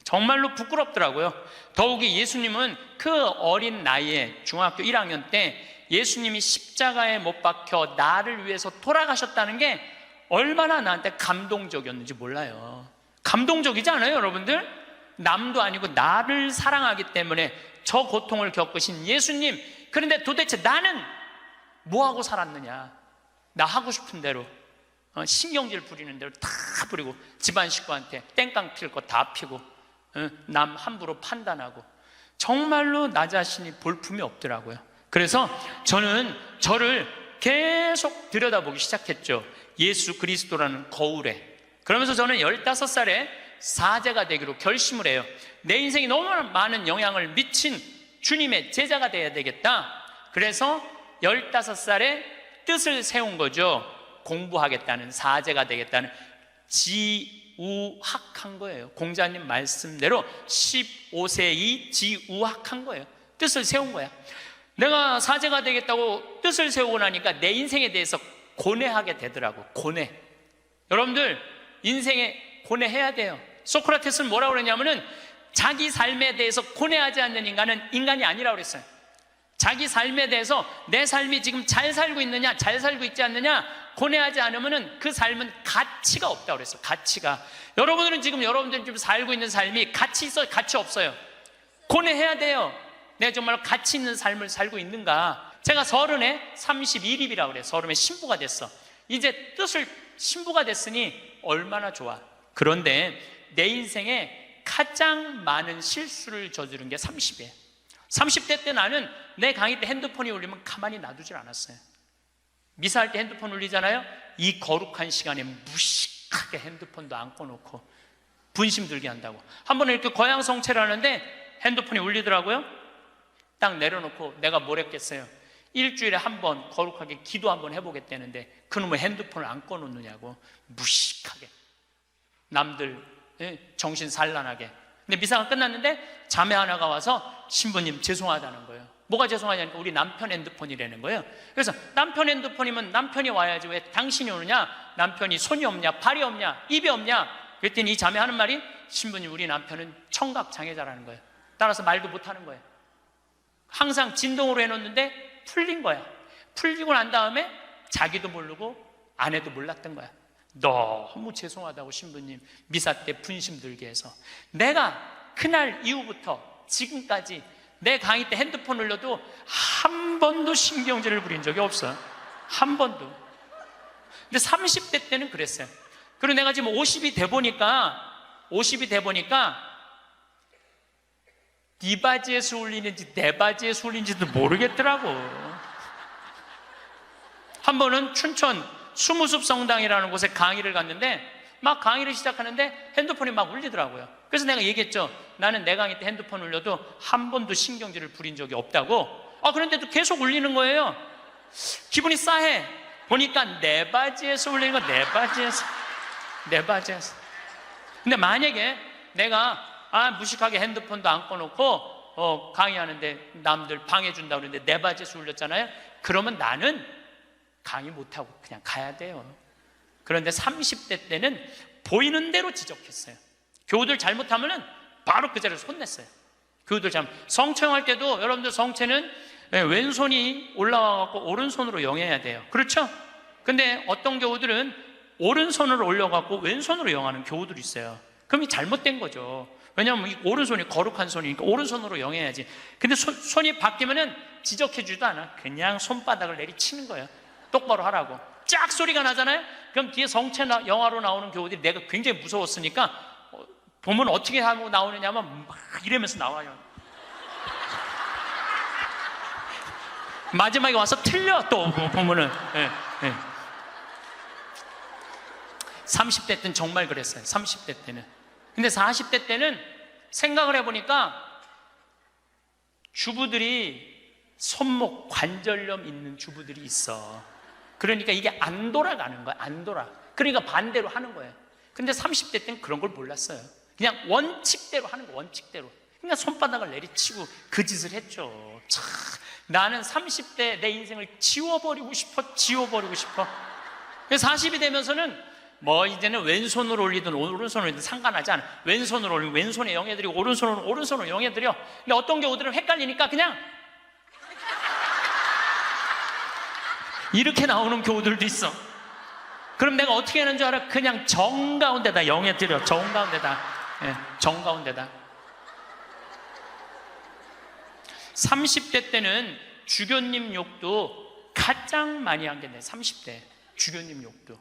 정말로 부끄럽더라고요. 더욱이 예수님은 그 어린 나이에 중학교 1학년 때 예수님이 십자가에 못 박혀 나를 위해서 돌아가셨다는 게 얼마나 나한테 감동적이었는지 몰라요. 감동적이지 않아요, 여러분들? 남도 아니고 나를 사랑하기 때문에 저 고통을 겪으신 예수님. 그런데 도대체 나는 뭐하고 살았느냐? 나 하고 싶은 대로 신경질 부리는 대로 다 부리고 집안 식구한테 땡깡 필 거 다 피고 남 함부로 판단하고 정말로 나 자신이 볼품이 없더라고요. 그래서 저는 저를 계속 들여다보기 시작했죠. 예수 그리스도라는 거울에. 그러면서 저는 15살에 사제가 되기로 결심을 해요. 내 인생이 너무 많은 영향을 미친 주님의 제자가 돼야 되겠다. 그래서 15살에 뜻을 세운 거죠. 공부하겠다는, 사제가 되겠다는. 지우학한 거예요. 공자님 말씀대로 15세이 지우학한 거예요. 뜻을 세운 거야. 내가 사제가 되겠다고 뜻을 세우고 나니까 내 인생에 대해서 고뇌하게 되더라고. 고뇌. 여러분들 인생에 고뇌해야 돼요. 소크라테스는 뭐라고 그러냐면은 자기 삶에 대해서 고뇌하지 않는 인간은 인간이 아니라고 그랬어요. 자기 삶에 대해서 내 삶이 지금 잘 살고 있느냐, 잘 살고 있지 않느냐 고뇌하지 않으면 그 삶은 가치가 없다고 그랬어요. 가치가. 여러분들은 지금 여러분들이 지금 살고 있는 삶이 가치 있어요, 가치 없어요? 고뇌해야 돼요. 내가 정말 가치 있는 삶을 살고 있는가. 제가 30에 31입이라고 그래요. 30에 신부가 됐어. 이제 뜻을 신부가 됐으니 얼마나 좋아. 그런데 내 인생에 가장 많은 실수를 저지른 게 30이에요 30대 때 나는 내 강의 때 핸드폰이 울리면 가만히 놔두질 않았어요. 미사할 때 핸드폰 울리잖아요. 이 거룩한 시간에 무식하게 핸드폰도 안 꺼놓고 분심 들게 한다고. 한 번은 이렇게 거양성체를 하는데 핸드폰이 울리더라고요. 딱 내려놓고 내가 뭘 했겠어요. 일주일에 한 번 거룩하게 기도 한번 해보겠다는데 그놈의 핸드폰을 안 꺼놓느냐고. 무식하게 남들 정신 산란하게. 근데 미사가 끝났는데 자매 하나가 와서 신부님 죄송하다는 거예요. 뭐가 죄송하냐니까 우리 남편 핸드폰이라는 거예요. 그래서 남편 핸드폰이면 남편이 와야지 왜 당신이 오느냐. 남편이 손이 없냐, 발이 없냐, 입이 없냐. 그랬더니 이 자매 하는 말이 신부님 우리 남편은 청각 장애자라는 거예요. 따라서 말도 못하는 거예요. 항상 진동으로 해놓는데 풀린 거야. 풀리고 난 다음에 자기도 모르고 아내도 몰랐던 거야. 너무 죄송하다고 신부님 미사 때 분심 들게 해서. 내가 그날 이후부터 지금까지 내 강의 때 핸드폰 울려도 한 번도 신경질을 부린 적이 없어요. 한 번도. 근데 30대 때는 그랬어요. 그리고 내가 지금 50이 돼 보니까 네 바지에서 울리는지 내 바지에서 울리는지도 모르겠더라고. 한 번은 춘천 수무숲 성당이라는 곳에 강의를 갔는데 막 강의를 시작하는데 핸드폰이 막 울리더라고요. 그래서 내가 얘기했죠. 나는 내 강의 때 핸드폰 울려도 한 번도 신경질을 부린 적이 없다고. 그런데도 계속 울리는 거예요. 기분이 싸해. 보니까 내 바지에서 울리는 거. 내 바지에서. 근데 만약에 내가 무식하게 핸드폰도 안 꺼놓고 강의하는데 남들 방해준다고 그러는데 내 바지에서 울렸잖아요. 그러면 나는 강의 못하고 그냥 가야 돼요. 그런데 30대 때는 보이는 대로 지적했어요. 교우들 잘못하면은 바로 그 자리에서 혼냈어요. 교우들 성체할 때도 여러분들 성체는 왼손이 올라와갖고 오른손으로 영해야 돼요. 그렇죠? 근데 어떤 교우들은 오른손으로 올려갖고 왼손으로 영하는 교우들이 있어요. 그럼 이 잘못된 거죠. 왜냐하면 이 오른손이 거룩한 손이니까 오른손으로 영해야지. 근데 손이 바뀌면은 지적해주지도 않아. 그냥 손바닥을 내리치는 거예요. 똑바로 하라고. 쫙 소리가 나잖아요. 그럼 뒤에 성체 영화로 나오는 교우들이 내가 굉장히 무서웠으니까 보면 어떻게 하고 나오느냐면 막 이러면서 나와요. 마지막에 와서 틀려 또 보면은. 30대 때는 정말 그랬어요. 30대 때는. 근데 40대 때는 생각을 해보니까 주부들이 손목 관절염 있는 주부들이 있어. 그러니까 이게 안 돌아가는 거야. 안 돌아. 그러니까 반대로 하는 거예요. 근데 30대 때는 그런 걸 몰랐어요. 그냥 원칙대로 하는 거. 원칙대로. 그러니까 손바닥을 내리치고 그 짓을 했죠. 참, 나는 30대 내 인생을 지워버리고 싶어. 그래서 40이 되면서는 이제는 왼손으로 올리든 오른손으로 올리든 상관하지 않아. 왼손으로 올리면 왼손에 영해드리고 오른손으로 영해드려. 근데 어떤 경우들은 헷갈리니까 그냥 이렇게 나오는 교우들도 있어. 그럼 내가 어떻게 하는 줄 알아? 그냥 정가운데다 영해드려. 정가운데다. 30대 때는 주교님 욕도 가장 많이 한 게 내 30대 주교님 욕도.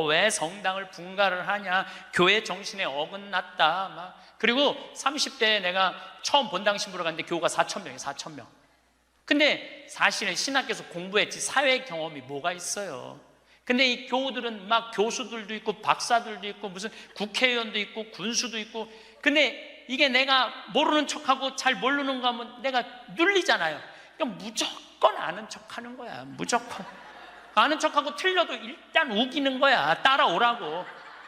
왜 성당을 분가를 하냐, 교회 정신에 어긋났다. 그리고 30대에 내가 처음 본당 신부로 갔는데 교우가 4,000명이에요. 4,000명. 근데 사실은 신학교에서 공부했지 사회 경험이 뭐가 있어요. 근데 이 교우들은 막 교수들도 있고 박사들도 있고 무슨 국회의원도 있고 군수도 있고. 근데 이게 내가 모르는 척하고 잘 모르는 거 하면 내가 눌리잖아요. 그러니까 무조건 아는 척하는 거야. 무조건 아는 척하고 틀려도 일단 우기는 거야. 따라오라고.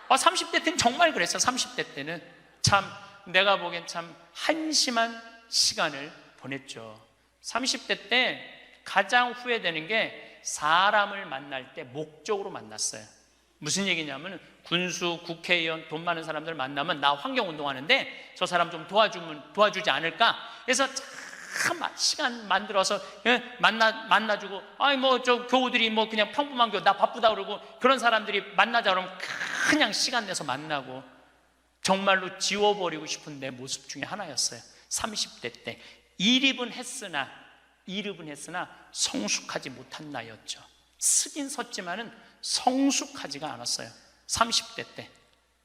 30대 때는 정말 그랬어. 30대 때는 참 내가 보기엔 참 한심한 시간을 보냈죠. 30대 때 가장 후회되는 게 사람을 만날 때 목적으로 만났어요. 무슨 얘기냐면 군수, 국회의원, 돈 많은 사람들 만나면 나 환경운동하는데 저 사람 좀 도와주지 않을까? 그래서 참 시간 만들어서 만나주고, 아이 뭐 저 교우들이 뭐 그냥 평범한 교우 나 바쁘다 그러고 그런 사람들이 만나자 그러면 그냥 시간 내서 만나고, 정말로 지워버리고 싶은 내 모습 중에 하나였어요. 30대 때 일입은 했으나 성숙하지 못한 나이였죠. 쓰긴 섰지만은 성숙하지가 않았어요. 30대 때.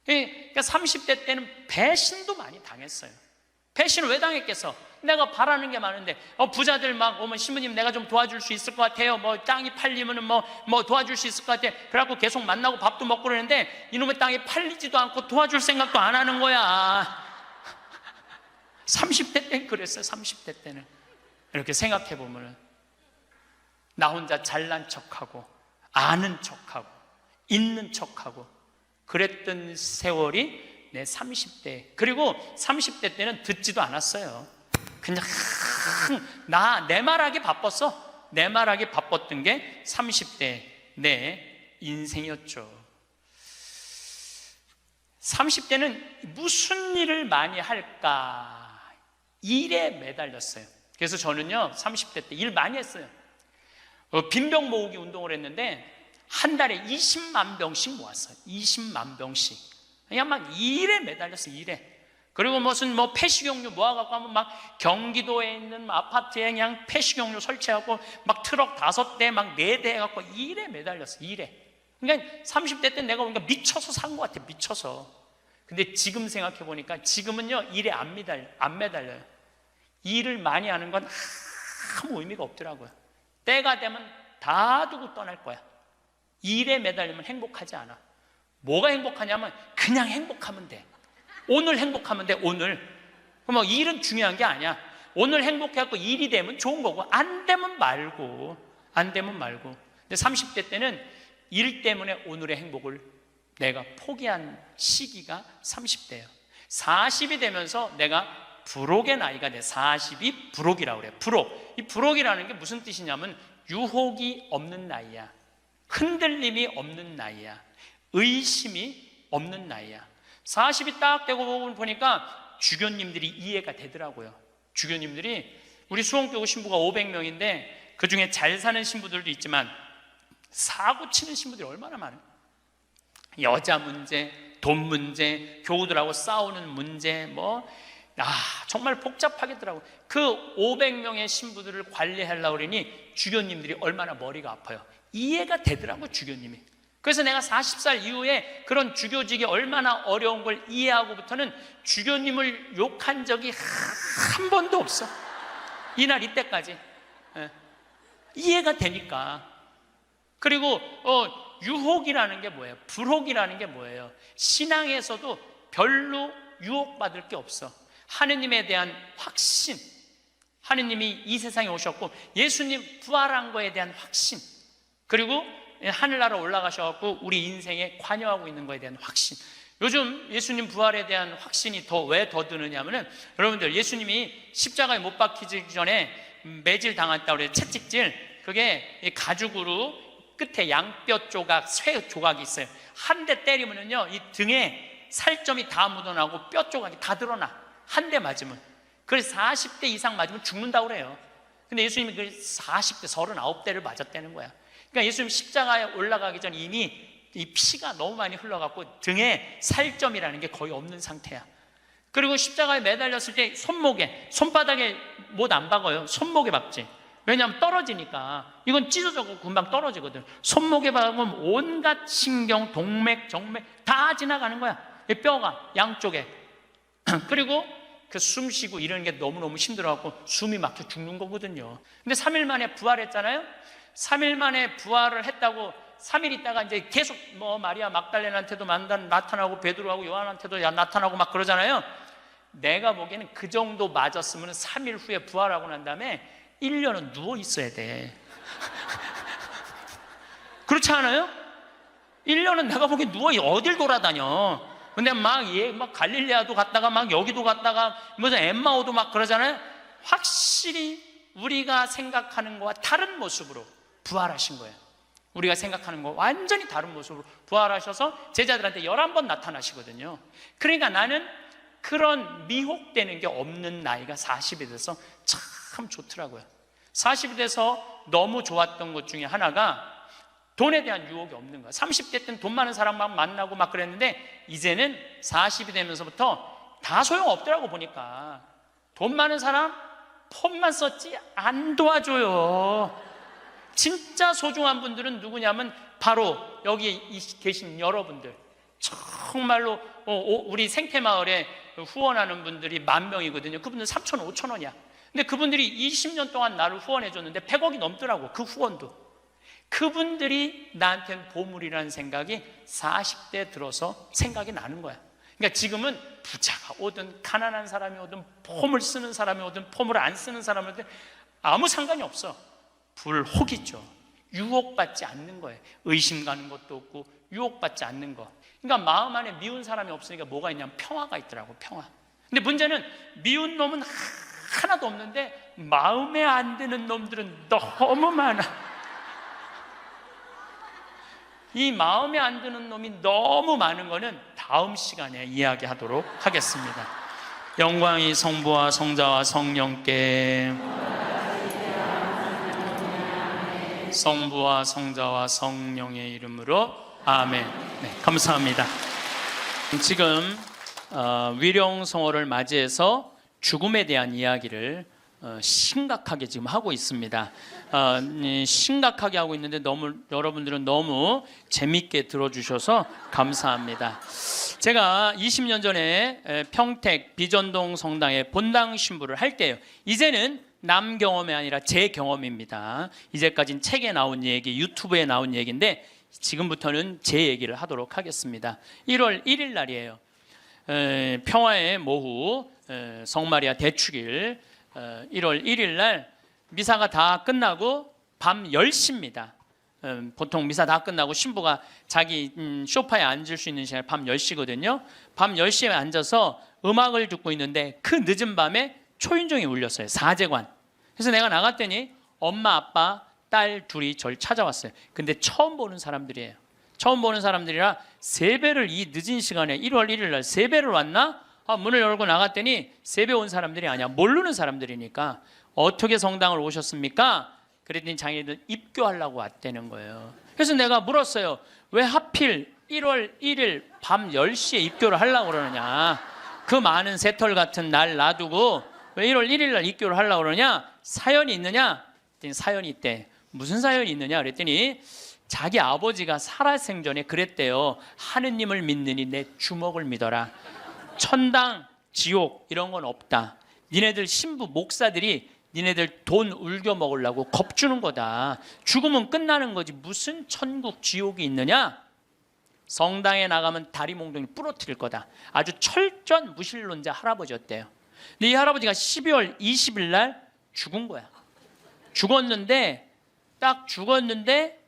그러니까 30대 때는 배신도 많이 당했어요. 배신을 왜 당했겠어? 내가 바라는 게 많은데, 부자들 막 오면 신부님 내가 좀 도와줄 수 있을 것 같아요. 뭐 땅이 팔리면은 뭐 도와줄 수 있을 것 같아. 그래갖고 계속 만나고 밥도 먹고 그러는데 이놈의 땅이 팔리지도 않고 도와줄 생각도 안 하는 거야. 30대 때는 그랬어요. 30대 때는 이렇게 생각해 보면은 나 혼자 잘난 척하고 아는 척하고 있는 척하고 그랬던 세월이 내 30대. 그리고 30대 때는 듣지도 않았어요. 그냥 내 말하기 바빴어. 내 말하기 바빴던 게 30대 내 인생이었죠. 30대는 무슨 일을 많이 할까? 일에 매달렸어요. 그래서 저는요 30대 때 일 많이 했어요. 빈병 모으기 운동을 했는데 한 달에 20만 병씩 모았어요. 20만 병씩. 그냥 막 일에 매달렸어요. 일에. 그리고 무슨 폐식용유 모아갖고 하면 막 경기도에 있는 아파트에 그냥 폐식용유 설치하고 막 트럭 5대 막 4대 해갖고 일에 매달렸어요. 일에. 그러니까 30대 때 내가 보니까 미쳐서 산 것 같아. 미쳐서. 근데 지금 생각해 보니까 지금은요 일에 안 매달려요. 일을 많이 하는 건 아무 의미가 없더라고요. 때가 되면 다 두고 떠날 거야. 일에 매달리면 행복하지 않아. 뭐가 행복하냐면 그냥 행복하면 돼. 오늘 행복하면 돼. 오늘. 그럼 일은 중요한 게 아니야. 오늘 행복해갖고 일이 되면 좋은 거고 안 되면 말고. 근데 30대 때는 일 때문에 오늘의 행복을 내가 포기한 시기가 30대예요 40이 되면서 내가 불혹의 나이가 돼. 40이 불혹이라고 그래요. 불혹. 이 불혹이라는 게 무슨 뜻이냐면 유혹이 없는 나이야. 흔들림이 없는 나이야. 의심이 없는 나이야. 40이 딱 되고 보니까 주교님들이 이해가 되더라고요. 주교님들이 우리 수원교구 신부가 500명인데 그 중에 잘 사는 신부들도 있지만 사고 치는 신부들이 얼마나 많아요. 여자 문제, 돈 문제, 교우들하고 싸우는 문제, 정말 복잡하겠더라고요. 그 500명의 신부들을 관리하려고 그러니 주교님들이 얼마나 머리가 아파요. 이해가 되더라고요, 주교님이. 그래서 내가 40살 이후에 그런 주교직이 얼마나 어려운 걸 이해하고부터는 주교님을 욕한 적이 한 번도 없어. 이날 이때까지. 이해가 되니까. 그리고 유혹이라는 게 뭐예요? 불혹이라는 게 뭐예요? 신앙에서도 별로 유혹받을 게 없어. 하느님에 대한 확신, 하느님이 이 세상에 오셨고 예수님 부활한 거에 대한 확신, 그리고 하늘나라 올라가셔서 우리 인생에 관여하고 있는 거에 대한 확신. 요즘 예수님 부활에 대한 확신이 왜 더 드느냐 하면은, 여러분들 예수님이 십자가에 못 박히기 전에 매질 당했다고 그래요. 채찍질. 그게 가죽으로 끝에 양뼈 조각, 쇠 조각이 있어요. 한 대 때리면은요 이 등에 살점이 다 묻어나고 뼈 조각이 다 드러나. 한 대 맞으면. 그래서 40대 이상 맞으면 죽는다고 그래요. 근데 예수님이 그 40대 39대를 맞았다는 거야. 그러니까 예수님 십자가에 올라가기 전 이미 이 피가 너무 많이 흘러갖고 등에 살점이라는 게 거의 없는 상태야. 그리고 십자가에 매달렸을 때 손바닥에 못 안 박아요. 손목에 박지. 왜냐하면 떨어지니까. 이건 찢어져서 금방 떨어지거든. 손목에 박으면 온갖 신경, 동맥, 정맥 다 지나가는 거야. 이 뼈가 양쪽에. 그리고 그 숨 쉬고 이러는 게 너무너무 힘들어갖고 숨이 막혀 죽는 거거든요. 근데 3일 만에 부활했잖아요. 3일 만에 부활을 했다고 3일 있다가 이제 계속 마리아 막달레나한테도 나타나고 베드로하고 요한한테도 나타나고 막 그러잖아요. 내가 보기에는 그 정도 맞았으면 3일 후에 부활하고 난 다음에 1년은 누워 있어야 돼. 그렇지 않아요? 1년은 내가 보기엔 어딜 돌아다녀. 근데 막 갈릴레아도 갔다가 막 여기도 갔다가 무슨 엠마오도 막 그러잖아요. 확실히 우리가 생각하는 것과 다른 모습으로 부활하신 거예요. 우리가 생각하는 거 완전히 다른 모습으로 부활하셔서 제자들한테 11번 나타나시거든요. 그러니까 나는 그런 미혹되는 게 없는 나이가 40이 돼서 참 좋더라고요. 40이 돼서 너무 좋았던 것 중에 하나가 돈에 대한 유혹이 없는 거야. 30대 때는 돈 많은 사람만 만나고 막 그랬는데 이제는 40이 되면서부터 다 소용없더라고. 보니까 돈 많은 사람 폰만 썼지 안 도와줘요. 진짜 소중한 분들은 누구냐면 바로 여기 계신 여러분들. 정말로 우리 생태마을에 후원하는 분들이 10,000명이거든요. 그분들 3,000원, 5,000원이야. 근데 그분들이 20년 동안 나를 후원해 줬는데 100억이 넘더라고. 그 후원도. 그분들이 나한테는 보물이라는 생각이 40대 들어서 생각이 나는 거야. 그러니까 지금은 부자가 오든 가난한 사람이 오든 폼을 쓰는 사람이 오든 폼을 안 쓰는 사람이 오든 아무 상관이 없어. 불혹이죠. 유혹받지 않는 거예요. 의심 가는 것도 없고 유혹받지 않는 거. 그러니까 마음 안에 미운 사람이 없으니까 뭐가 있냐면 평화가 있더라고. 평화. 근데 문제는 미운 놈은 하나도 없는데 마음에 안 드는 놈들은 너무 많아. 이 마음에 안 드는 놈이 너무 많은 거는 다음 시간에 이야기하도록 하겠습니다. 영광이 성부와 성자와 성령께, 성부와 성자와 성령의 이름으로 아멘. 네, 감사합니다. 지금 위령성호를 맞이해서 죽음에 대한 이야기를 심각하게 지금 하고 있습니다. 심각하게 하고 있는데 여러분들은 너무 재밌게 들어주셔서 감사합니다. 제가 20년 전에 평택 비전동 성당에 본당 신부를 할 때요. 이제는 남 경험이 아니라 제 경험입니다. 이제까지는 책에 나온 얘기, 유튜브에 나온 얘기인데 지금부터는 제 얘기를 하도록 하겠습니다. 1월 1일 날이에요. 평화의 모후 성마리아 대축일 1월 1일 날 미사가 다 끝나고 밤 10시입니다. 보통 미사 다 끝나고 신부가 자기 소파에 앉을 수 있는 시간이 밤 10시거든요. 밤 10시에 앉아서 음악을 듣고 있는데 그 늦은 밤에 초인종이 울렸어요. 사제관. 그래서 내가 나갔더니 엄마, 아빠, 딸 둘이 저를 찾아왔어요. 근데 처음 보는 사람들이에요. 처음 보는 사람들이라 세배를 이 늦은 시간에 1월 1일 날 세배를 왔나? 문을 열고 나갔더니 세배 온 사람들이 아니야. 모르는 사람들이니까 어떻게 성당을 오셨습니까? 그랬더니 자기들 입교하려고 왔다는 거예요. 그래서 내가 물었어요. 왜 하필 1월 1일 밤 10시에 입교를 하려고 그러느냐? 그 많은 새털 같은 날 놔두고 왜 1월 1일 날 입교를 하려고 그러냐? 사연이 있느냐? 그랬더니 사연이 있대. 무슨 사연이 있느냐? 그랬더니 자기 아버지가 살아생전에 그랬대요. 하느님을 믿느니 내 주먹을 믿어라. 천당, 지옥 이런 건 없다. 니네들 신부 목사들이 니네들 돈 울겨 먹으려고 겁주는 거다. 죽으면 끝나는 거지 무슨 천국, 지옥이 있느냐? 성당에 나가면 다리 몽둥이 부러뜨릴 거다. 아주 철전 무신론자 할아버지였대요. 근데 이 할아버지가 12월 20일 날 죽은 거야. 죽었는데 딱 죽었는데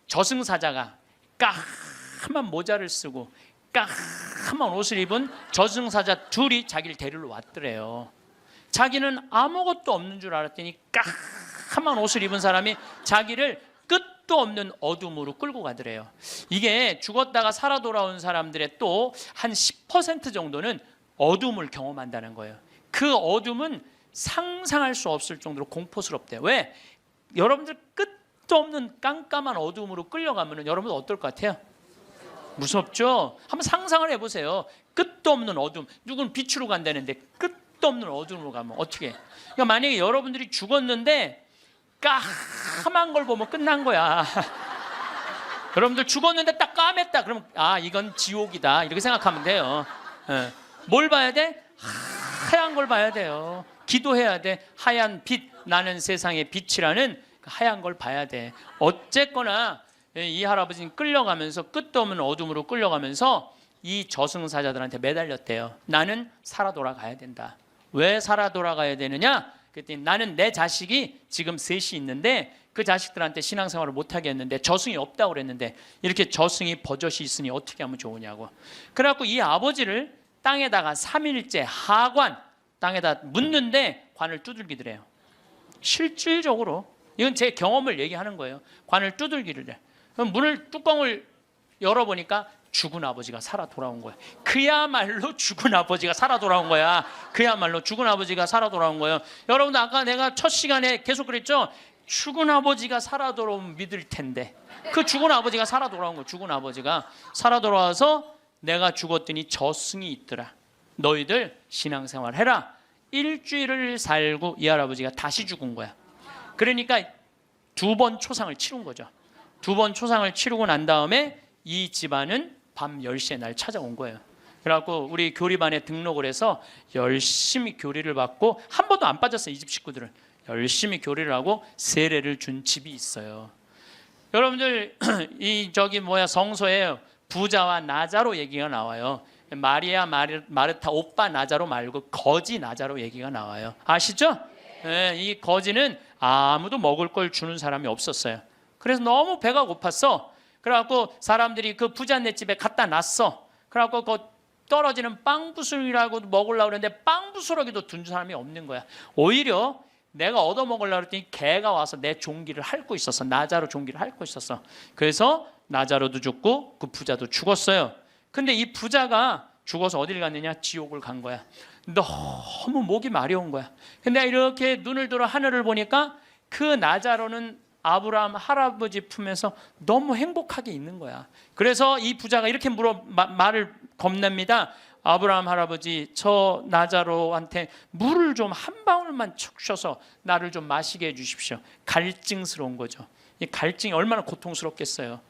저승사자가 까만 모자를 쓰고 까만 옷을 입은 저승사자 둘이 자기를 데리러 왔더래요. 자기는 아무것도 없는 줄 알았더니 까만 옷을 입은 사람이 자기를 끝도 없는 어둠으로 끌고 가더래요. 이게 죽었다가 살아 돌아온 사람들의 또 한 10% 정도는 어둠을 경험한다는 거예요. 그 어둠은 상상할 수 없을 정도로 공포스럽대요. 왜? 여러분들 끝도 없는 깜깜한 어둠으로 끌려가면 여러분 어떨 것 같아요? 무섭죠? 한번 상상을 해보세요. 끝도 없는 어둠. 누군 빛으로 간다는데 끝도 없는 어둠으로 가면 어떻게? 그러니까 만약에 여러분들이 죽었는데 까만 걸 보면 끝난 거야. 여러분들 죽었는데 딱 까맸다. 그러면 이건 지옥이다. 이렇게 생각하면 돼요. 뭘 봐야 돼? 하얀 걸 봐야 돼요. 기도해야 돼. 하얀 빛 나는 세상의 빛이라는 하얀 걸 봐야 돼. 어쨌거나 이 할아버지는 끌려가면서 끝도 없는 어둠으로 끌려가면서 이 저승사자들한테 매달렸대요. 나는 살아 돌아가야 된다. 왜 살아 돌아가야 되느냐? 그랬더니 나는 내 자식이 지금 셋이 있는데 그 자식들한테 신앙생활을 못하게 했는데 저승이 없다고 그랬는데 이렇게 저승이 버젓이 있으니 어떻게 하면 좋으냐고. 그래갖고 이 아버지를 땅에다가 3일째 하관 땅에다 묻는데 관을 두들기더래요. 실질적으로 이건 제 경험을 얘기하는 거예요. 관을 두들기를 해. 문을 뚜껑을 열어보니까 죽은 아버지가 살아 돌아온 거야. 그야말로 죽은 아버지가 살아 돌아온 거야. 그야말로 죽은 아버지가 살아 돌아온 거예요. 여러분들 아까 내가 첫 시간에 계속 그랬죠. 죽은 아버지가 살아 돌아오면 믿을 텐데 그 죽은 아버지가 살아 돌아온 거야. 죽은 아버지가 살아 돌아와서 내가 죽었더니 저승이 있더라. 너희들 신앙생활 해라. 일주일을 살고 이 할아버지가 다시 죽은 거야. 그러니까 2번 초상을 치른 거죠. 2번 초상을 치르고 난 다음에 이 집안은 밤 10시에 날 찾아온 거예요. 그래갖고 우리 교리반에 등록을 해서 열심히 교리를 받고 한 번도 안 빠졌어요. 이 집 식구들은 열심히 교리를 하고 세례를 준 집이 있어요. 여러분들 이 성서에 부자와 나자로 얘기가 나와요. 마리아 마르타 오빠 나자로 말고 거지 나자로 얘기가 나와요. 아시죠? 네, 이 거지는 아무도 먹을 걸 주는 사람이 없었어요. 그래서 너무 배가 고팠어. 그래갖고 사람들이 그 부자네 집에 갖다 놨어. 그래갖고 그 떨어지는 빵 부스러기라고 먹으려고 그랬는데 빵 부스러기도 둔 사람이 없는 거야. 오히려 내가 얻어 먹으려고 했더니 개가 와서 내 종기를 핥고 있었어. 나자로 종기를 핥고 있었어. 그래서 나자로도 죽고 그 부자도 죽었어요. 근데 이 부자가 죽어서 어딜 갔느냐? 지옥을 간 거야. 너무 목이 마려운 거야. 근데 이렇게 눈을 들어 하늘을 보니까 그 나자로는 아브라함 할아버지 품에서 너무 행복하게 있는 거야. 그래서 이 부자가 이렇게 말을 건넵니다. 아브라함 할아버지, 저 나자로한테 물을 좀 한 방울만 척 쉬어서 나를 좀 마시게 해주십시오. 갈증스러운 거죠. 이 갈증이 얼마나 고통스럽겠어요.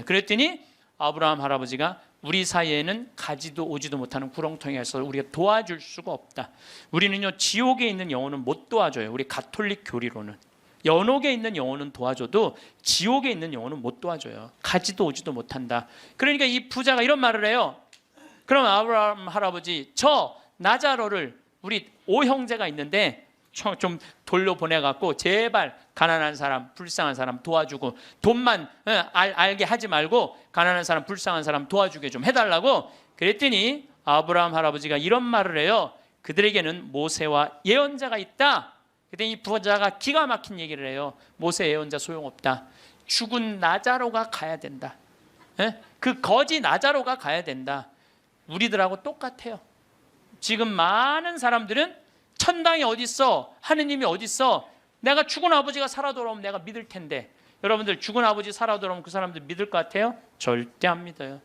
그랬더니 아브라함 할아버지가 우리 사이에는 가지도 오지도 못하는 구렁텅이에서 우리가 도와줄 수가 없다. 우리는요 지옥에 있는 영혼은 못 도와줘요. 우리 가톨릭 교리로는 연옥에 있는 영혼은 도와줘도 지옥에 있는 영혼은 못 도와줘요. 가지도 오지도 못한다. 그러니까 이 부자가 이런 말을 해요. 그럼 아브라함 할아버지, 저 나자로를 우리 5형제가 있는데 좀 돌려보내갖고 제발 가난한 사람, 불쌍한 사람 도와주고 돈만 알게 하지 말고 가난한 사람, 불쌍한 사람 도와주게 좀 해달라고. 그랬더니 아브라함 할아버지가 이런 말을 해요. 그들에게는 모세와 예언자가 있다. 그랬더니 이 부자가 기가 막힌 얘기를 해요. 모세 예언자 소용없다. 죽은 나자로가 가야 된다. 그 거지 나자로가 가야 된다. 우리들하고 똑같아요. 지금 많은 사람들은 천당이 어디 있어? 하느님이 어디 있어? 내가 죽은 아버지가 살아 돌아오면 내가 믿을 텐데. 여러분들 죽은 아버지 살아 돌아오면 그 사람들 믿을 것 같아요? 절대 안 믿어요.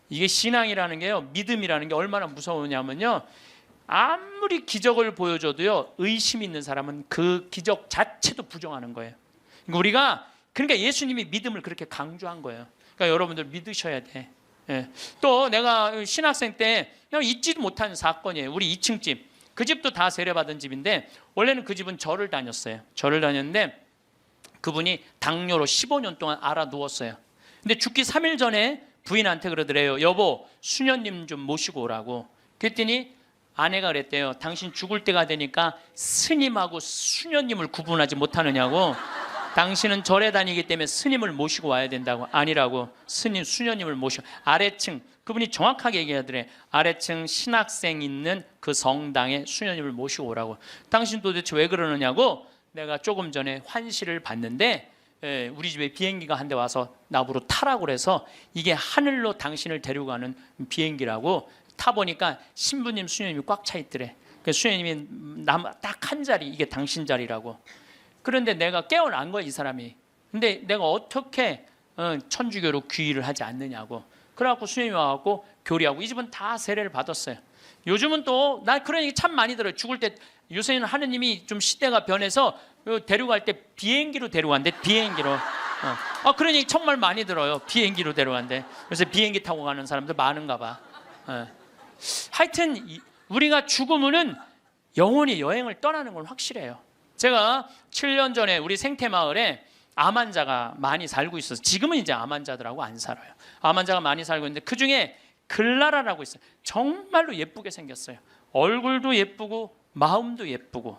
이게 신앙이라는 게요, 믿음이라는 게 얼마나 무서우냐면요, 아무리 기적을 보여줘도요 의심 있는 사람은 그 기적 자체도 부정하는 거예요. 그러니까 예수님이 믿음을 그렇게 강조한 거예요. 그러니까 여러분들 믿으셔야 돼. 또 내가 신학생 때 그냥 잊지도 못하는 사건이에요. 우리 2층 집, 그 집도 다 세례받은 집인데 원래는 그 집은 절을 다녔어요. 절을 다녔는데 그분이 당뇨로 15년 동안 알아 누웠어요. 근데 죽기 3일 전에 부인한테 그러더래요. 여보, 수녀님 좀 모시고 오라고. 그랬더니 아내가 그랬대요. 당신 죽을 때가 되니까 스님하고 수녀님을 구분하지 못하느냐고. 당신은 절에 다니기 때문에 스님을 모시고 와야 된다고. 아니라고. 수녀님을 모시고. 아래층, 그분이 정확하게 얘기하더래. 아래층 신학생 있는 그 성당에 수녀님을 모시고 오라고. 당신 도대체 왜 그러느냐고. 내가 조금 전에 환시를 봤는데 우리 집에 비행기가 한 대 와서 나보러 타라고 그래서 이게 하늘로 당신을 데리고 가는 비행기라고. 타보니까 신부님, 수녀님이 꽉 차 있더래. 수녀님이 딱 한 자리, 이게 당신 자리라고. 그런데 내가 깨어난 거야, 이 사람이. 근데 내가 어떻게 천주교로 귀의를 하지 않느냐고. 그래갖고 수녀님이 와갖고 교리하고. 이 집은 다 세례를 받았어요. 요즘은 또 나 그런 얘기 참 많이 들어요. 죽을 때 요새는 하느님이 좀 시대가 변해서 데려갈 때 비행기로 데려간대. 비행기로. 그런 얘기 정말 많이 들어요. 비행기로 데려간대. 그래서 비행기 타고 가는 사람들 많은가 봐. 하여튼 우리가 죽으면은 영혼이 여행을 떠나는 건 확실해요. 제가 7년 전에 우리 생태마을에 암 환자가 많이 살고 있어서, 지금은 이제 암 환자들하고 안 살아요. 암 환자가 많이 살고 있는데 그 중에 글라라라고 있어요. 정말로 예쁘게 생겼어요. 얼굴도 예쁘고 마음도 예쁘고.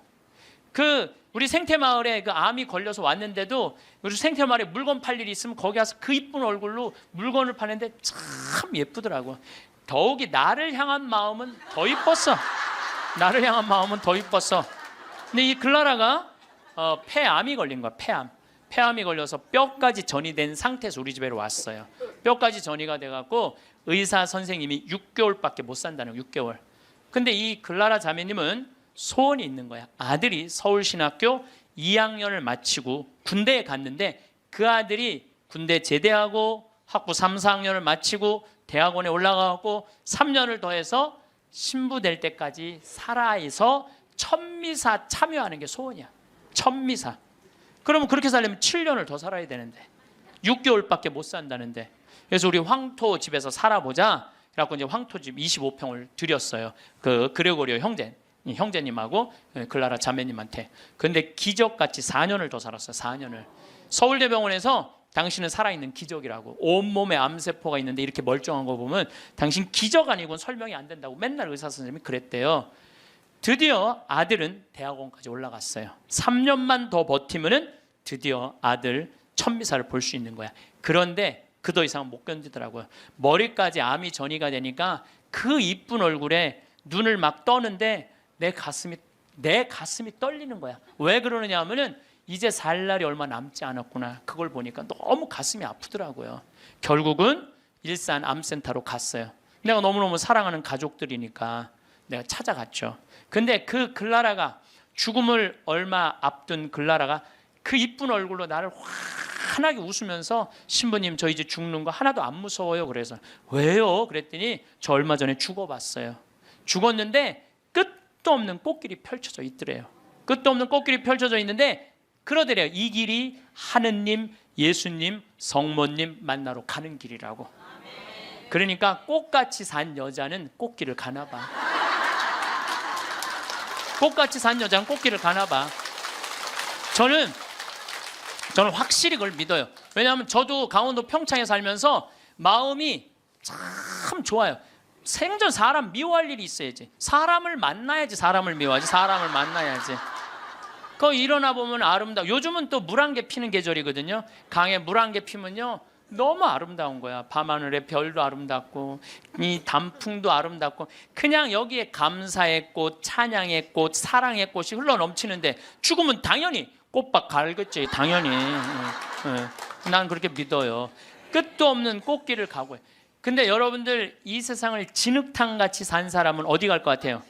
우리 생태마을에 그 암이 걸려서 왔는데도 우리 생태마을에 물건 팔 일이 있으면 거기 가서 그 이쁜 얼굴로 물건을 파는데 참 예쁘더라고. 더욱이 나를 향한 마음은 더 이뻤어. 나를 향한 마음은 더 이뻤어. 근데 이 글라라가 폐암이 걸린 거야. 폐암이 걸려서 뼈까지 전이 된 상태에서 우리 집에 왔어요. 뼈까지 전이가 돼갖고 의사 선생님이 6개월밖에 못 산다는 거예요. 6개월. 근데 이 글라라 자매님은 소원이 있는 거야. 아들이 서울신학교 2학년을 마치고 군대에 갔는데 그 아들이 군대 제대하고 학부 3, 4학년을 마치고 대학원에 올라가고 3년을 더해서 신부 될 때까지 살아서 천미사 참여하는 게 소원이야. 천미사. 그러면 그렇게 살려면 7년을 더 살아야 되는데 6개월밖에 못 산다는데, 그래서 우리 황토 집에서 살아보자 그래갖고 이제 황토 집 25평을 드렸어요. 그 그레고리오 형제님하고 글라라 자매님한테. 근데 기적같이 4년을 더 살았어요. 4년을. 서울대병원에서 당신은 살아있는 기적이라고, 온몸에 암세포가 있는데 이렇게 멀쩡한 거 보면 당신 기적 아니고는 설명이 안 된다고 맨날 의사 선생님이 그랬대요. 드디어 아들은 대학원까지 올라갔어요. 3년만 더 버티면은 드디어 아들 천미사를 볼 수 있는 거야. 그런데 그 더 이상은 못 견디더라고요. 머리까지 암이 전이가 되니까 그 이쁜 얼굴에 눈을 막 떠는데 내 가슴이 떨리는 거야. 왜 그러느냐 하면은 이제 살 날이 얼마 남지 않았구나. 그걸 보니까 너무 가슴이 아프더라고요. 결국은 일산 암센터로 갔어요. 내가 너무너무 사랑하는 가족들이니까 내가 찾아갔죠. 근데 그 글라라가, 죽음을 얼마 앞둔 글라라가 그 이쁜 얼굴로 나를 환하게 웃으면서 신부님 저 이제 죽는 거 하나도 안 무서워요. 그래서 왜요? 그랬더니 저 얼마 전에 죽어봤어요. 죽었는데 끝도 없는 꽃길이 펼쳐져 있더래요. 끝도 없는 꽃길이 펼쳐져 있는데 그러더래요. 이 길이 하느님, 예수님, 성모님 만나러 가는 길이라고. 그러니까 꽃같이 산 여자는 꽃길을 가나 봐. 꽃같이 산 여자는 꽃길을 가나 봐. 저는 확실히 그걸 믿어요. 왜냐하면 저도 강원도 평창에 살면서 마음이 참 좋아요. 생전 사람 미워할 일이 있어야지. 사람을 만나야지 사람을 미워하지. 사람을 만나야지. 거기 일어나 보면 아름다워. 요즘은 또 물안개 피는 계절이거든요. 강에 물안개 피면요 너무 아름다운 거야. 밤하늘의 별도 아름답고 이 단풍도 아름답고, 그냥 여기에 감사의 꽃, 찬양의 꽃, 사랑의 꽃이 흘러 넘치는데 죽으면 당연히 꽃밭 갈겠지. 당연히. 난 그렇게 믿어요. 끝도 없는 꽃길을 가고 해. 근데 여러분들 이 세상을 진흙탕같이 산 사람은 어디 갈 것 같아요?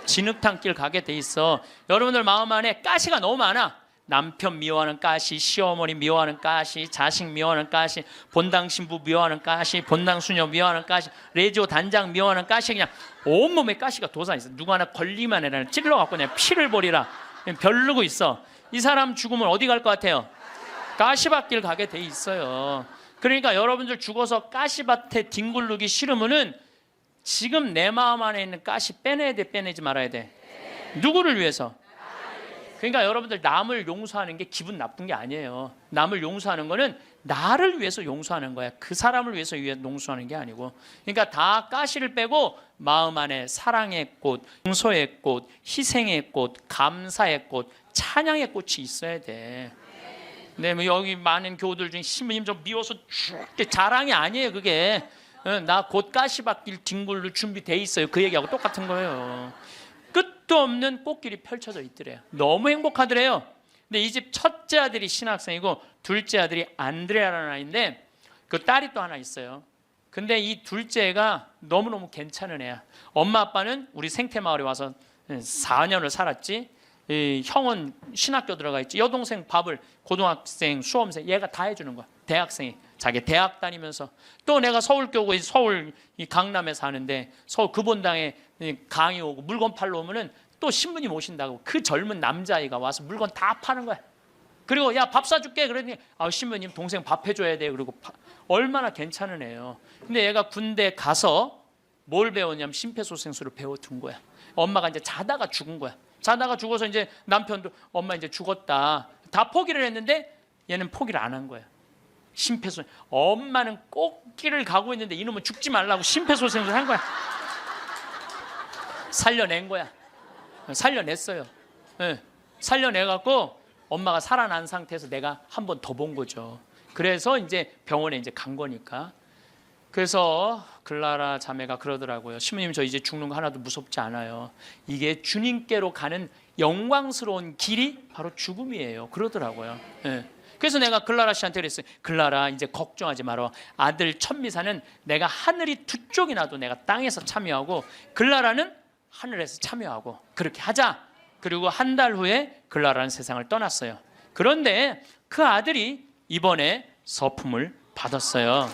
진흙탕길 가게 돼 있어. 여러분들 마음 안에 가시가 너무 많아. 남편 미워하는 가시, 시어머니 미워하는 가시, 자식 미워하는 가시, 본당 신부 미워하는 가시, 본당 수녀 미워하는 가시, 레지오 단장 미워하는 가시, 그냥 온몸에 가시가 돋아 있어. 누구 하나 걸리만 해라 찔러갖고 그냥 피를 버리라 별르고 있어. 이 사람 죽으면 어디 갈 것 같아요? 가시밭길 가게 돼 있어요. 그러니까 여러분들 죽어서 가시밭에 뒹굴르기 싫으면은 지금 내 마음 안에 있는 가시 빼내야 돼, 빼내지 말아야 돼? 누구를 위해서? 그러니까 여러분들 남을 용서하는 게 기분 나쁜 게 아니에요. 남을 용서하는 거는 나를 위해서 용서하는 거야. 그 사람을 위해서 용서하는 게 아니고. 그러니까 다 가시를 빼고 마음 안에 사랑의 꽃, 용서의 꽃, 희생의 꽃, 감사의 꽃, 찬양의 꽃이 있어야 돼. 네, 뭐 여기 많은 교우들 중에 신부님 좀 미워서 죽게 자랑이 아니에요. 그게 나 곧 가시밭길 뒹굴로 준비돼 있어요. 그 얘기하고 똑같은 거예요. 끝도 없는 꽃길이 펼쳐져 있더래요. 너무 행복하더래요. 근데 이 집 첫째 아들이 신학생이고 둘째 아들이 안드레아라는 아이인데 그 딸이 또 하나 있어요. 근데 이 둘째가 너무너무 괜찮은 애야. 엄마 아빠는 우리 생태마을에 와서 4년을 살았지. 이 형은 신학교 들어가 있지. 여동생 밥을 고등학생, 수험생 얘가 다 해주는 거야. 대학생이 자기 대학 다니면서. 또 내가 서울교구 서울 이 강남에 사는데 서울 금본당에 강의 오고 물건 팔러 오면은 또 신부님 오신다고 그 젊은 남자아이가 와서 물건 다 파는 거야. 그리고 야 밥 사줄게 그러더니 신부님 동생 밥 해줘야 돼. 그리고 얼마나 괜찮은 애예요. 근데 얘가 군대 가서 뭘 배웠냐면 심폐소생술을 배워둔 거야. 엄마가 이제 자다가 죽은 거야. 자다가 죽어서 이제 남편도 엄마 이제 죽었다 다 포기를 했는데 얘는 포기를 안 한 거야. 심폐소생. 엄마는 꽃길을 가고 있는데 이놈은 죽지 말라고 심폐소생술 한 거야. 살려낸 거야. 살려냈어요. 네. 살려내갖고 엄마가 살아난 상태에서 내가 한 번 더 본 거죠. 그래서 이제 병원에 이제 간 거니까. 그래서 글라라 자매가 그러더라고요. 신부님 저 이제 죽는 거 하나도 무섭지 않아요. 이게 주님께로 가는 영광스러운 길이 바로 죽음이에요. 그러더라고요. 네. 그래서 내가 글라라 씨한테 그랬어요. 글라라, 이제 걱정하지 마라. 아들 천미사는 내가 하늘이 두 쪽이 나도 내가 땅에서 참여하고 글라라는 하늘에서 참여하고 그렇게 하자. 그리고 한 달 후에 글라라는 세상을 떠났어요. 그런데 그 아들이 이번에 서품을 받았어요.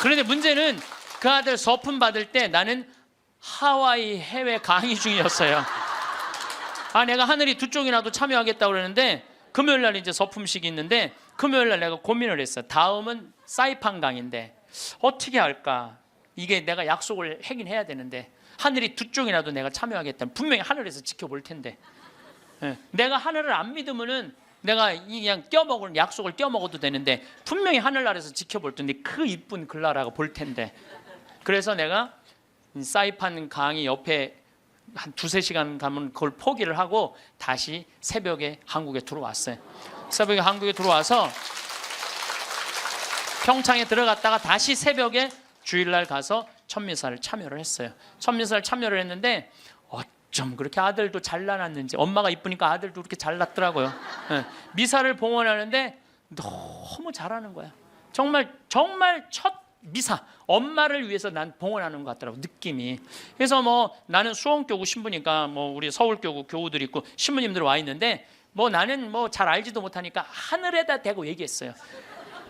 그런데 문제는 그 아들 서품 받을 때 나는 하와이 해외 강의 중이었어요. 내가 하늘이 두 쪽이나도 참여하겠다고 그러는데 금요일 날 이제 서품식이 있는데 금요일 날 내가 고민을 했어. 다음은 사이판 강의인데 어떻게 할까? 이게 내가 약속을 하긴 해야 되는데 하늘이 두 쪽이나도 내가 참여하겠다. 분명히 하늘에서 지켜볼 텐데 내가 하늘을 안 믿으면은 내가 그냥 껴먹을 약속을 껴먹어도 되는데 분명히 하늘나라에서 지켜볼 텐데 그 이쁜 글라라가 볼 텐데 그래서 내가 사이판 강의 옆에 한 두세 시간 가면 그걸 포기를 하고 다시 새벽에 한국에 들어왔어요. 새벽에 한국에 들어와서 평창에 들어갔다가 다시 새벽에 주일날 가서 천미사를 참여를 했어요. 천미사를 참여를 했는데 어쩜 그렇게 아들도 잘 낳았는지 엄마가 이쁘니까 아들도 그렇게 잘 낳더라고요. 미사를 봉헌하는데 너무 잘하는 거야. 정말 첫 미사 엄마를 위해서 난 봉헌하는 것 같더라고 느낌이. 그래서 뭐 나는 수원교구 신부니까 뭐 우리 서울교구 교우들 있고 신부님들 와 있는데 뭐 나는 뭐 잘 알지도 못하니까 하늘에다 대고 얘기했어요.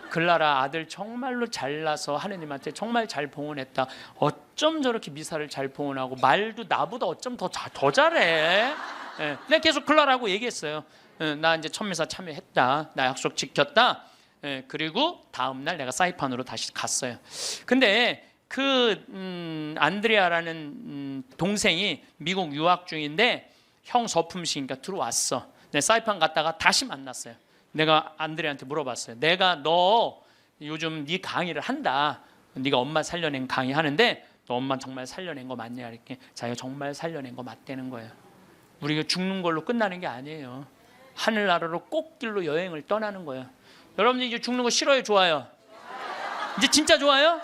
글라라 아들 정말로 잘나서 하느님한테 정말 잘 봉헌했다. 어쩜 저렇게 미사를 잘 봉헌하고 말도 나보다 어쩜 더 잘해. 내가 계속 글라라고 얘기했어요. 나 이제 천미사 참여했다. 나 약속 지켰다. 그리고 다음 날 내가 사이판으로 다시 갔어요. 근데 그 안드레아라는 동생이 미국 유학 중인데 형 서품식이니까 들어왔어. 내 사이판 갔다가 다시 만났어요. 내가 안드레한테 물어봤어요. 내가 너 요즘 네 강의를 한다. 네가 엄마 살려낸 강의 하는데 너 엄마 정말 살려낸 거 맞냐? 이렇게 자기가 정말 살려낸 거 맞다는 거예요. 우리가 죽는 걸로 끝나는 게 아니에요. 하늘나라로 꽃길로 여행을 떠나는 거예요. 여러분들 이제 죽는 거 싫어요? 좋아요? 이제 진짜 좋아요?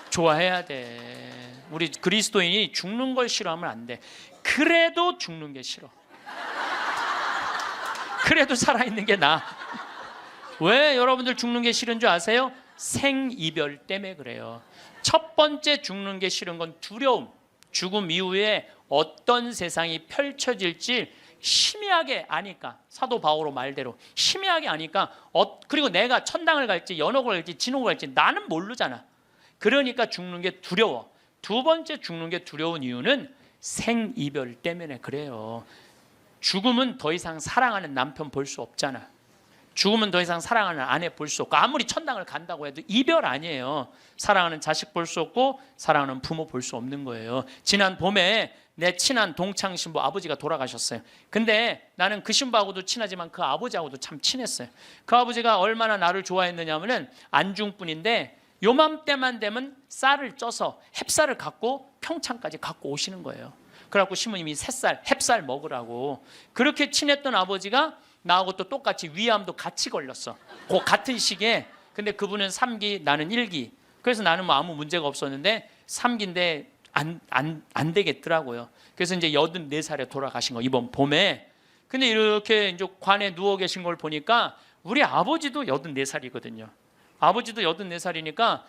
좋아해야 돼. 우리 그리스도인이 죽는 걸 싫어하면 안 돼. 그래도 죽는 게 싫어. 그래도 살아있는 게 나아. 왜 여러분들 죽는 게 싫은 줄 아세요? 생이별 때문에 그래요. 첫 번째 죽는 게 싫은 건 두려움. 죽음 이후에 어떤 세상이 펼쳐질지 희미하게 아니까. 사도 바오로 말대로 희미하게 아니까 그리고 내가 천당을 갈지 연옥을 갈지 진옥을 갈지 나는 모르잖아. 그러니까 죽는 게 두려워. 두 번째 죽는 게 두려운 이유는 생이별 때문에 그래요. 죽음은 더 이상 사랑하는 남편 볼 수 없잖아. 죽음은 더 이상 사랑하는 아내 볼 수 없고 아무리 천당을 간다고 해도 이별 아니에요. 사랑하는 자식 볼 수 없고 사랑하는 부모 볼 수 없는 거예요. 지난 봄에 내 친한 동창 신부 아버지가 돌아가셨어요. 근데 나는 그 신부하고도 친하지만 그 아버지하고도 참 친했어요. 그 아버지가 얼마나 나를 좋아했느냐면은 안중분인데 요맘때만 되면 쌀을 쪄서 햅쌀을 갖고 평창까지 갖고 오시는 거예요. 그래갖고 신부님이 새쌀, 햅쌀 먹으라고. 그렇게 친했던 아버지가 나하고 또 똑같이 위암도 같이 걸렸어. 그 같은 시기에. 근데 그분은 3기, 나는 1기. 그래서 나는 뭐 아무 문제가 없었는데 3기인데 안 되겠더라고요. 그래서 이제 84살에 돌아가신 거 이번 봄에. 근데 이렇게 이제 관에 누워 계신 걸 보니까 우리 아버지도 84살이거든요. 아버지도 84살이니까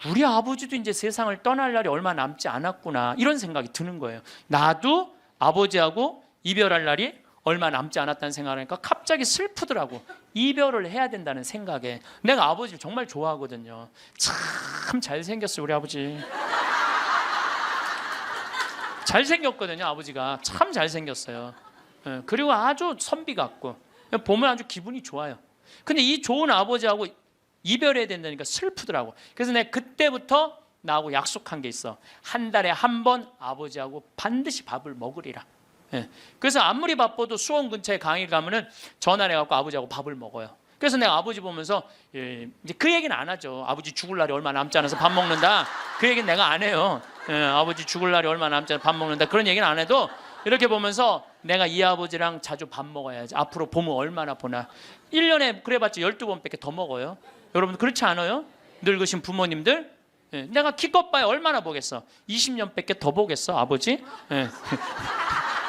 우리 아버지도 이제 세상을 떠날 날이 얼마 남지 않았구나 이런 생각이 드는 거예요. 나도 아버지하고 이별할 날이 얼마 남지 않았다는 생각을 하니까 갑자기 슬프더라고. 이별을 해야 된다는 생각에. 내가 아버지를 정말 좋아하거든요. 참 잘생겼어요 우리 아버지. 잘생겼거든요 아버지가. 참 잘생겼어요. 그리고 아주 선비 같고 보면 아주 기분이 좋아요. 근데 이 좋은 아버지하고 이별해야 된다니까 슬프더라고. 그래서 내가 그때부터 나하고 약속한 게 있어. 한 달에 한 번 아버지하고 반드시 밥을 먹으리라. 그래서 아무리 바빠도 수원 근처에 강의 가면은 전화를 해갖고 아버지하고 밥을 먹어요. 그래서 내가 아버지 보면서 이제 그 얘기는 안 하죠. 아버지 죽을 날이 얼마 남지 않아서 밥 먹는다. 그 얘기는 내가 안 해요. 아버지 죽을 날이 얼마 남지 않아서 밥 먹는다. 그런 얘기는 안 해도 이렇게 보면서 내가 이 아버지랑 자주 밥 먹어야지. 앞으로 보면 얼마나 보나. 1년에 그래봤자 12번밖에 더 먹어요. 여러분 그렇지 않아요? 늙으신 부모님들? 내가 기껏 봐야 얼마나 보겠어. 20년밖에 더 보겠어 아버지?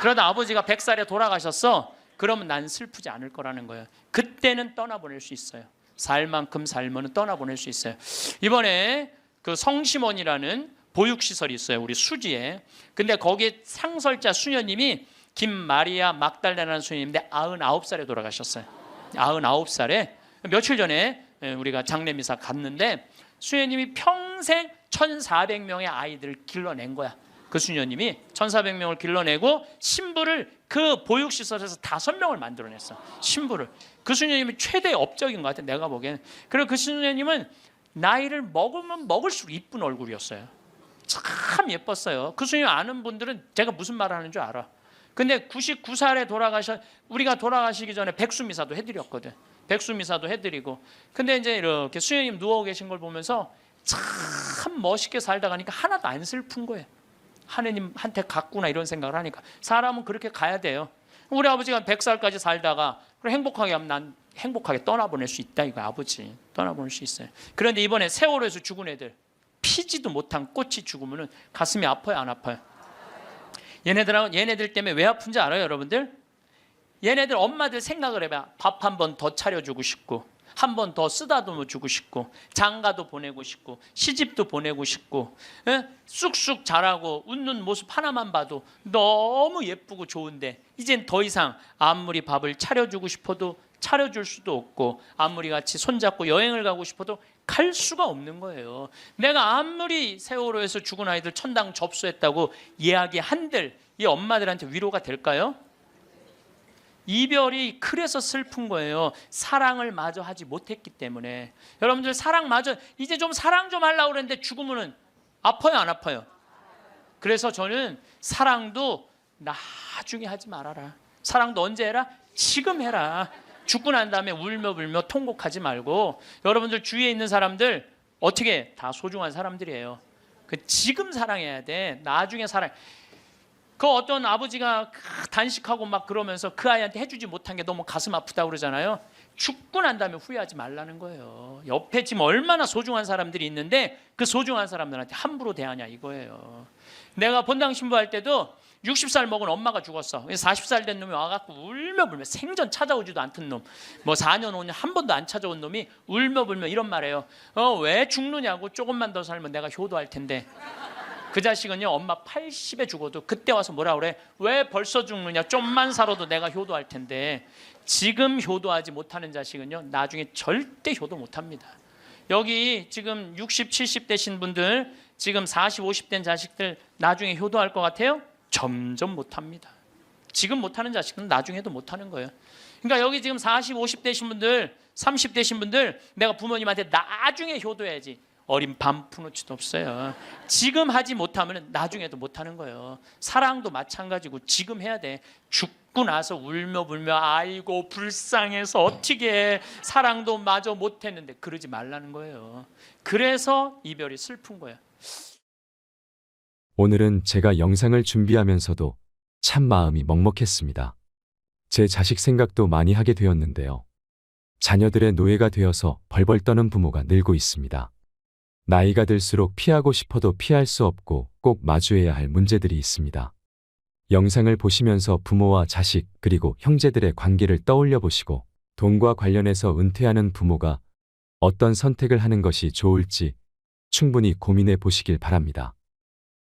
그러다 아버지가 100살에 돌아가셨어. 그러면 난 슬프지 않을 거라는 거예요. 그때는 떠나보낼 수 있어요. 살 만큼 살면 떠나보낼 수 있어요. 이번에 그 성심원이라는 보육시설이 있어요. 우리 수지에. 근데 거기에 상설자 수녀님이 김마리아 막달레나라는 수녀님인데 99살에 돌아가셨어요. 99살에. 며칠 전에 우리가 장례미사 갔는데 수녀님이 평생 1400명의 아이들을 길러낸 거야. 그 수녀님이 1400명을 길러내고 신부를 그 보육시설에서 5명을 만들어냈어. 신부를. 그 수녀님이 최대의 업적인 것 같아, 내가 보기에는. 그리고 그 수녀님은 나이를 먹으면 먹을수록 이쁜 얼굴이었어요. 참 예뻤어요. 그 수녀님 아는 분들은 제가 무슨 말을 하는 줄 알아. 근데 99살에 우리가 돌아가시기 전에 백수미사도 해드렸거든. 백수미사도 해드리고. 근데 이제 이렇게 수녀님 누워 계신 걸 보면서 참 멋있게 살다 가니까 하나도 안 슬픈 거예요. 하느님한테 갔구나 이런 생각을 하니까. 사람은 그렇게 가야 돼요. 우리 아버지가 100살까지 살다가 행복하게 하면 난 행복하게 떠나보낼 수 있다 이거. 아버지 떠나보낼 수 있어요. 그런데 이번에 세월호에서 죽은 애들, 피지도 못한 꽃이 죽으면 가슴이 아파요, 안 아파요? 얘네들 때문에 왜 아픈지 알아요, 여러분들? 얘네들 엄마들 생각을 해봐. 밥 한 번 더 차려주고 싶고, 한 번 더 쓰다듬어 주고 싶고, 장가도 보내고 싶고, 시집도 보내고 싶고, 쑥쑥 자라고 웃는 모습 하나만 봐도 너무 예쁘고 좋은데 이젠 더 이상 아무리 밥을 차려주고 싶어도 차려줄 수도 없고, 아무리 같이 손잡고 여행을 가고 싶어도 갈 수가 없는 거예요. 내가 아무리 세월호에서 죽은 아이들 천당 접수했다고 이야기한들 이 엄마들한테 위로가 될까요? 이별이 그래서 슬픈 거예요. 사랑을 마저 하지 못했기 때문에. 여러분들 사랑 마저 이제 좀 사랑 좀 하려고 그랬는데 죽으면 아파요, 안 아파요? 그래서 저는 사랑도 나중에 하지 말아라. 사랑도 언제 해라? 지금 해라. 죽고 난 다음에 울며 불며 통곡하지 말고. 여러분들 주위에 있는 사람들 어떻게 다 소중한 사람들이에요. 지금 사랑해야 돼. 나중에 사랑. 그 어떤 아버지가 단식하고 막 그러면서 그 아이한테 해주지 못한 게 너무 가슴 아프다고 그러잖아요. 죽고 난 다음에 후회하지 말라는 거예요. 옆에 지금 얼마나 소중한 사람들이 있는데 그 소중한 사람들한테 함부로 대하냐 이거예요. 내가 본당 신부할 때도 60살 먹은 엄마가 죽었어. 40살 된 놈이 와갖고 울며 불며, 생전 찾아오지도 않던 놈, 뭐 4년 5년 한 번도 안 찾아온 놈이 울며 불며 이런 말해요. 왜 죽느냐고. 조금만 더 살면 내가 효도할 텐데. 그 자식은요, 엄마 80에 죽어도 그때 와서 뭐라 그래? 왜 벌써 죽느냐? 좀만 살아도 내가 효도할 텐데. 지금 효도하지 못하는 자식은요, 나중에 절대 효도 못합니다. 여기 지금 60, 70 되신 분들, 지금 40, 50 된 자식들 나중에 효도할 것 같아요? 점점 못합니다. 지금 못하는 자식은 나중에도 못하는 거예요. 그러니까 여기 지금 40, 50 되신 분들, 30 되신 분들, 내가 부모님한테 나중에 효도해야지. 어린 반푼어치도 없어요. 지금 하지 못하면 나중에도 못하는 거예요. 사랑도 마찬가지고 지금 해야 돼. 죽고 나서 울며 불며 아이고 불쌍해서 어떻게 해. 사랑도 마저 못했는데 그러지 말라는 거예요. 그래서 이별이 슬픈 거예요.
오늘은 제가 영상을 준비하면서도 참 마음이 먹먹했습니다. 제 자식 생각도 많이 하게 되었는데요. 자녀들의 노예가 되어서 벌벌 떠는 부모가 늘고 있습니다. 나이가 들수록 피하고 싶어도 피할 수 없고 꼭 마주해야 할 문제들이 있습니다. 영상을 보시면서 부모와 자식 그리고 형제들의 관계를 떠올려 보시고 돈과 관련해서 은퇴하는 부모가 어떤 선택을 하는 것이 좋을지 충분히 고민해 보시길 바랍니다.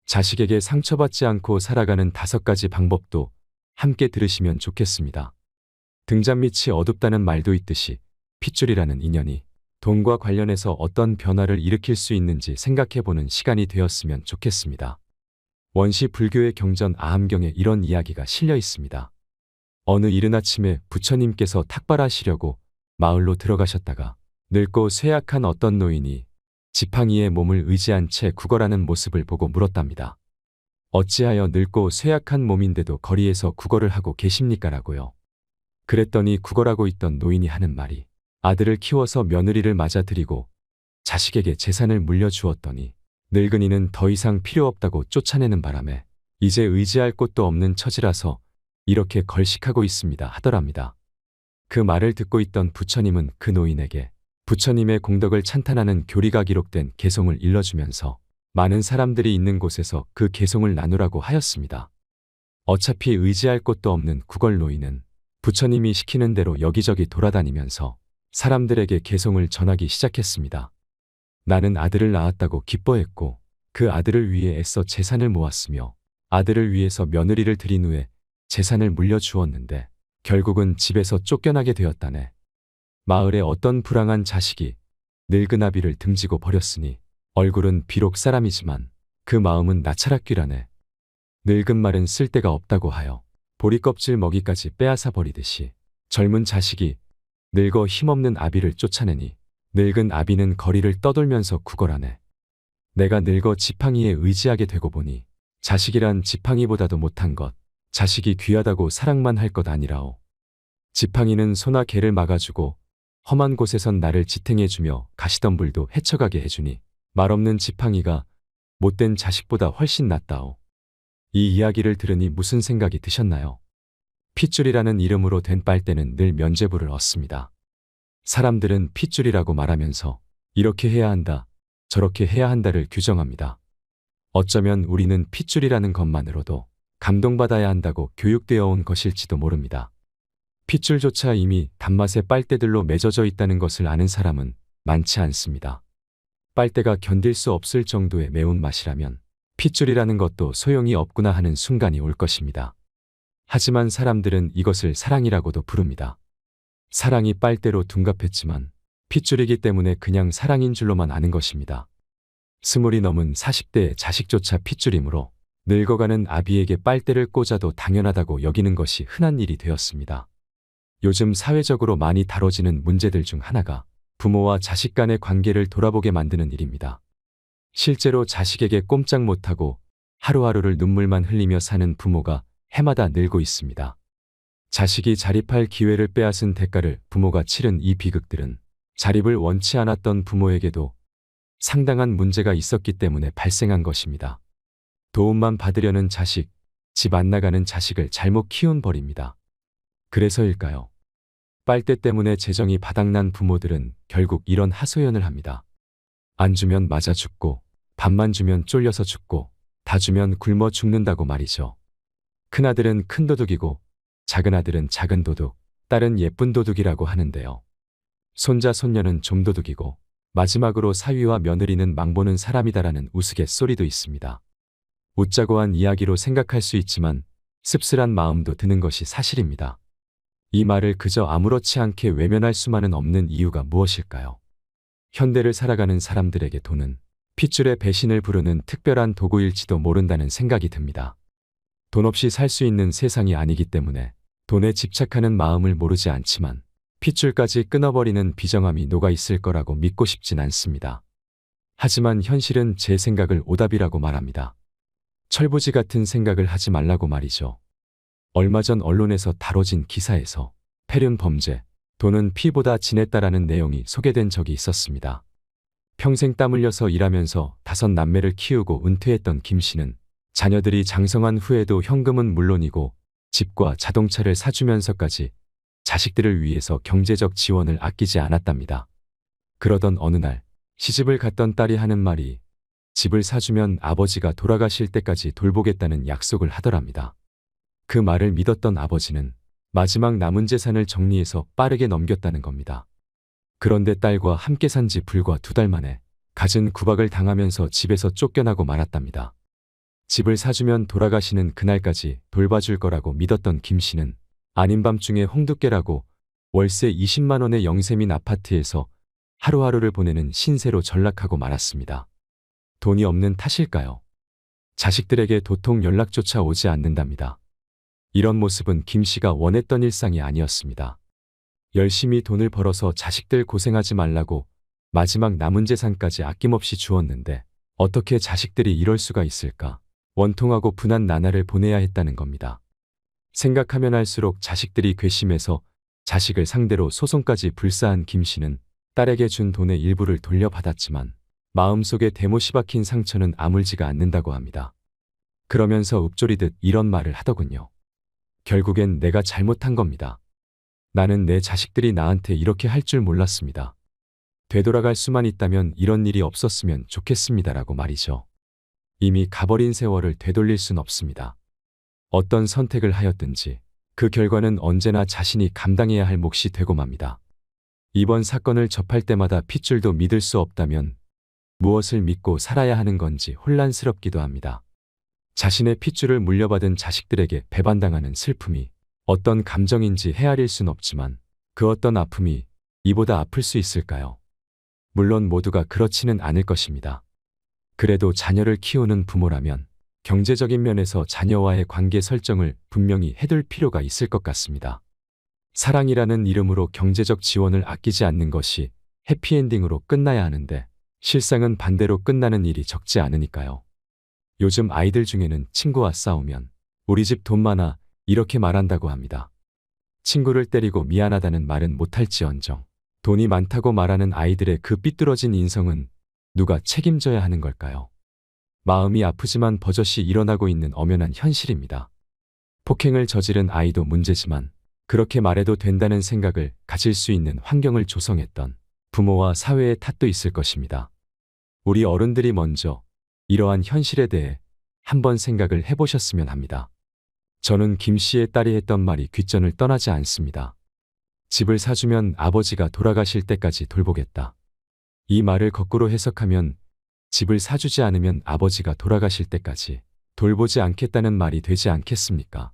자식에게 상처받지 않고 살아가는 5가지 방법도 함께 들으시면 좋겠습니다. 등잔 밑이 어둡다는 말도 있듯이 핏줄이라는 인연이 돈과 관련해서 어떤 변화를 일으킬 수 있는지 생각해보는 시간이 되었으면 좋겠습니다. 원시 불교의 경전 아함경에 이런 이야기가 실려 있습니다. 어느 이른 아침에 부처님께서 탁발하시려고 마을로 들어가셨다가 늙고 쇠약한 어떤 노인이 지팡이에 몸을 의지한 채 구걸하는 모습을 보고 물었답니다. 어찌하여 늙고 쇠약한 몸인데도 거리에서 구걸을 하고 계십니까? 라고요. 그랬더니 구걸하고 있던 노인이 하는 말이 아들을 키워서 며느리를 맞아들이고 자식에게 재산을 물려주었더니 늙은이는 더 이상 필요 없다고 쫓아내는 바람에 이제 의지할 곳도 없는 처지라서 이렇게 걸식하고 있습니다 하더랍니다. 그 말을 듣고 있던 부처님은 그 노인에게 부처님의 공덕을 찬탄하는 교리가 기록된 개송을 일러주면서 많은 사람들이 있는 곳에서 그 개송을 나누라고 하였습니다. 어차피 의지할 곳도 없는 구걸 노인은 부처님이 시키는 대로 여기저기 돌아다니면서 사람들에게 개송을 전하기 시작했습니다. 나는 아들을 낳았다고 기뻐했고 그 아들을 위해 애써 재산을 모았으며 아들을 위해서 며느리를 들인 후에 재산을 물려주었는데 결국은 집에서 쫓겨나게 되었다네. 마을에 어떤 불황한 자식이 늙은 아비를 등지고 버렸으니 얼굴은 비록 사람이지만 그 마음은 나차락귀라네. 늙은 말은 쓸데가 없다고 하여 보리껍질 먹이까지 빼앗아 버리듯이 젊은 자식이 늙어 힘없는 아비를 쫓아내니 늙은 아비는 거리를 떠돌면서 구걸하네. 내가 늙어 지팡이에 의지하게 되고 보니 자식이란 지팡이보다도 못한 것, 자식이 귀하다고 사랑만 할 것 아니라오. 지팡이는 소나 개를 막아주고 험한 곳에선 나를 지탱해주며 가시덤불도 헤쳐가게 해주니 말없는 지팡이가 못된 자식보다 훨씬 낫다오. 이 이야기를 들으니 무슨 생각이 드셨나요? 핏줄이라는 이름으로 된 빨대는 늘 면죄부를 얻습니다. 사람들은 핏줄이라고 말하면서 이렇게 해야 한다, 저렇게 해야 한다를 규정합니다. 어쩌면 우리는 핏줄이라는 것만으로도 감동받아야 한다고 교육되어 온 것일지도 모릅니다. 핏줄조차 이미 단맛의 빨대들로 맺어져 있다는 것을 아는 사람은 많지 않습니다. 빨대가 견딜 수 없을 정도의 매운맛이라면 핏줄이라는 것도 소용이 없구나 하는 순간이 올 것입니다. 하지만 사람들은 이것을 사랑이라고도 부릅니다. 사랑이 빨대로 둔갑했지만 핏줄이기 때문에 그냥 사랑인 줄로만 아는 것입니다. 20이 넘은 40대의 자식조차 핏줄이므로 늙어가는 아비에게 빨대를 꽂아도 당연하다고 여기는 것이 흔한 일이 되었습니다. 요즘 사회적으로 많이 다뤄지는 문제들 중 하나가 부모와 자식 간의 관계를 돌아보게 만드는 일입니다. 실제로 자식에게 꼼짝 못하고 하루하루를 눈물만 흘리며 사는 부모가 해마다 늘고 있습니다. 자식이 자립할 기회를 빼앗은 대가를 부모가 치른 이 비극들은 자립을 원치 않았던 부모에게도 상당한 문제가 있었기 때문에 발생한 것입니다. 도움만 받으려는 자식, 집 안 나가는 자식을 잘못 키운 벌입니다. 그래서일까요? 빨대 때문에 재정이 바닥난 부모들은 결국 이런 하소연을 합니다. 안 주면 맞아 죽고, 밥만 주면 쫄려서 죽고, 다 주면 굶어 죽는다고 말이죠. 큰아들은 큰 도둑이고, 작은 아들은 작은 도둑, 딸은 예쁜 도둑이라고 하는데요. 손자 손녀는 좀 도둑이고, 마지막으로 사위와 며느리는 망보는 사람이다라는 우스갯소리도 있습니다. 웃자고 한 이야기로 생각할 수 있지만 씁쓸한 마음도 드는 것이 사실입니다. 이 말을 그저 아무렇지 않게 외면할 수만은 없는 이유가 무엇일까요? 현대를 살아가는 사람들에게 돈은 핏줄의 배신을 부르는 특별한 도구일지도 모른다는 생각이 듭니다. 돈 없이 살 수 있는 세상이 아니기 때문에 돈에 집착하는 마음을 모르지 않지만 핏줄까지 끊어버리는 비정함이 녹아 있을 거라고 믿고 싶진 않습니다. 하지만 현실은 제 생각을 오답이라고 말합니다. 철부지 같은 생각을 하지 말라고 말이죠. 얼마 전 언론에서 다뤄진 기사에서 폐륜 범죄, 돈은 피보다 진했다라는 내용이 소개된 적이 있었습니다. 평생 땀 흘려서 일하면서 5남매를 키우고 은퇴했던 김 씨는 자녀들이 장성한 후에도 현금은 물론이고 집과 자동차를 사주면서까지 자식들을 위해서 경제적 지원을 아끼지 않았답니다. 그러던 어느 날 시집을 갔던 딸이 하는 말이 집을 사주면 아버지가 돌아가실 때까지 돌보겠다는 약속을 하더랍니다. 그 말을 믿었던 아버지는 마지막 남은 재산을 정리해서 빠르게 넘겼다는 겁니다. 그런데 딸과 함께 산 지 불과 2달 만에 갖은 구박을 당하면서 집에서 쫓겨나고 말았답니다. 집을 사주면 돌아가시는 그날까지 돌봐줄 거라고 믿었던 김 씨는 아닌 밤중에 홍두깨라고 월세 20만 원의 영세민 아파트에서 하루하루를 보내는 신세로 전락하고 말았습니다. 돈이 없는 탓일까요? 자식들에게 도통 연락조차 오지 않는답니다. 이런 모습은 김 씨가 원했던 일상이 아니었습니다. 열심히 돈을 벌어서 자식들 고생하지 말라고 마지막 남은 재산까지 아낌없이 주었는데 어떻게 자식들이 이럴 수가 있을까? 원통하고 분한 나날을 보내야 했다는 겁니다. 생각하면 할수록 자식들이 괘씸해서 자식을 상대로 소송까지 불사한 김 씨는 딸에게 준 돈의 일부를 돌려받았지만 마음속에 대못이 박힌 상처는 아물지가 않는다고 합니다. 그러면서 읊조리듯 이런 말을 하더군요. 결국엔 내가 잘못한 겁니다. 나는 내 자식들이 나한테 이렇게 할 줄 몰랐습니다. 되돌아갈 수만 있다면 이런 일이 없었으면 좋겠습니다라고 말이죠. 이미 가버린 세월을 되돌릴 순 없습니다. 어떤 선택을 하였든지 그 결과는 언제나 자신이 감당해야 할 몫이 되고 맙니다. 이번 사건을 접할 때마다 핏줄도 믿을 수 없다면 무엇을 믿고 살아야 하는 건지 혼란스럽기도 합니다. 자신의 핏줄을 물려받은 자식들에게 배반당하는 슬픔이 어떤 감정인지 헤아릴 순 없지만 그 어떤 아픔이 이보다 아플 수 있을까요? 물론 모두가 그렇지는 않을 것입니다. 그래도 자녀를 키우는 부모라면 경제적인 면에서 자녀와의 관계 설정을 분명히 해둘 필요가 있을 것 같습니다. 사랑이라는 이름으로 경제적 지원을 아끼지 않는 것이 해피엔딩으로 끝나야 하는데 실상은 반대로 끝나는 일이 적지 않으니까요. 요즘 아이들 중에는 친구와 싸우면 우리 집 돈 많아 이렇게 말한다고 합니다. 친구를 때리고 미안하다는 말은 못할지언정 돈이 많다고 말하는 아이들의 그 삐뚤어진 인성은 누가 책임져야 하는 걸까요? 마음이 아프지만 버젓이 일어나고 있는 엄연한 현실입니다. 폭행을 저지른 아이도 문제지만 그렇게 말해도 된다는 생각을 가질 수 있는 환경을 조성했던 부모와 사회의 탓도 있을 것입니다. 우리 어른들이 먼저 이러한 현실에 대해 한번 생각을 해보셨으면 합니다. 저는 김 씨의 딸이 했던 말이 귓전을 떠나지 않습니다. 집을 사주면 아버지가 돌아가실 때까지 돌보겠다. 이 말을 거꾸로 해석하면 집을 사주지 않으면 아버지가 돌아가실 때까지 돌보지 않겠다는 말이 되지 않겠습니까?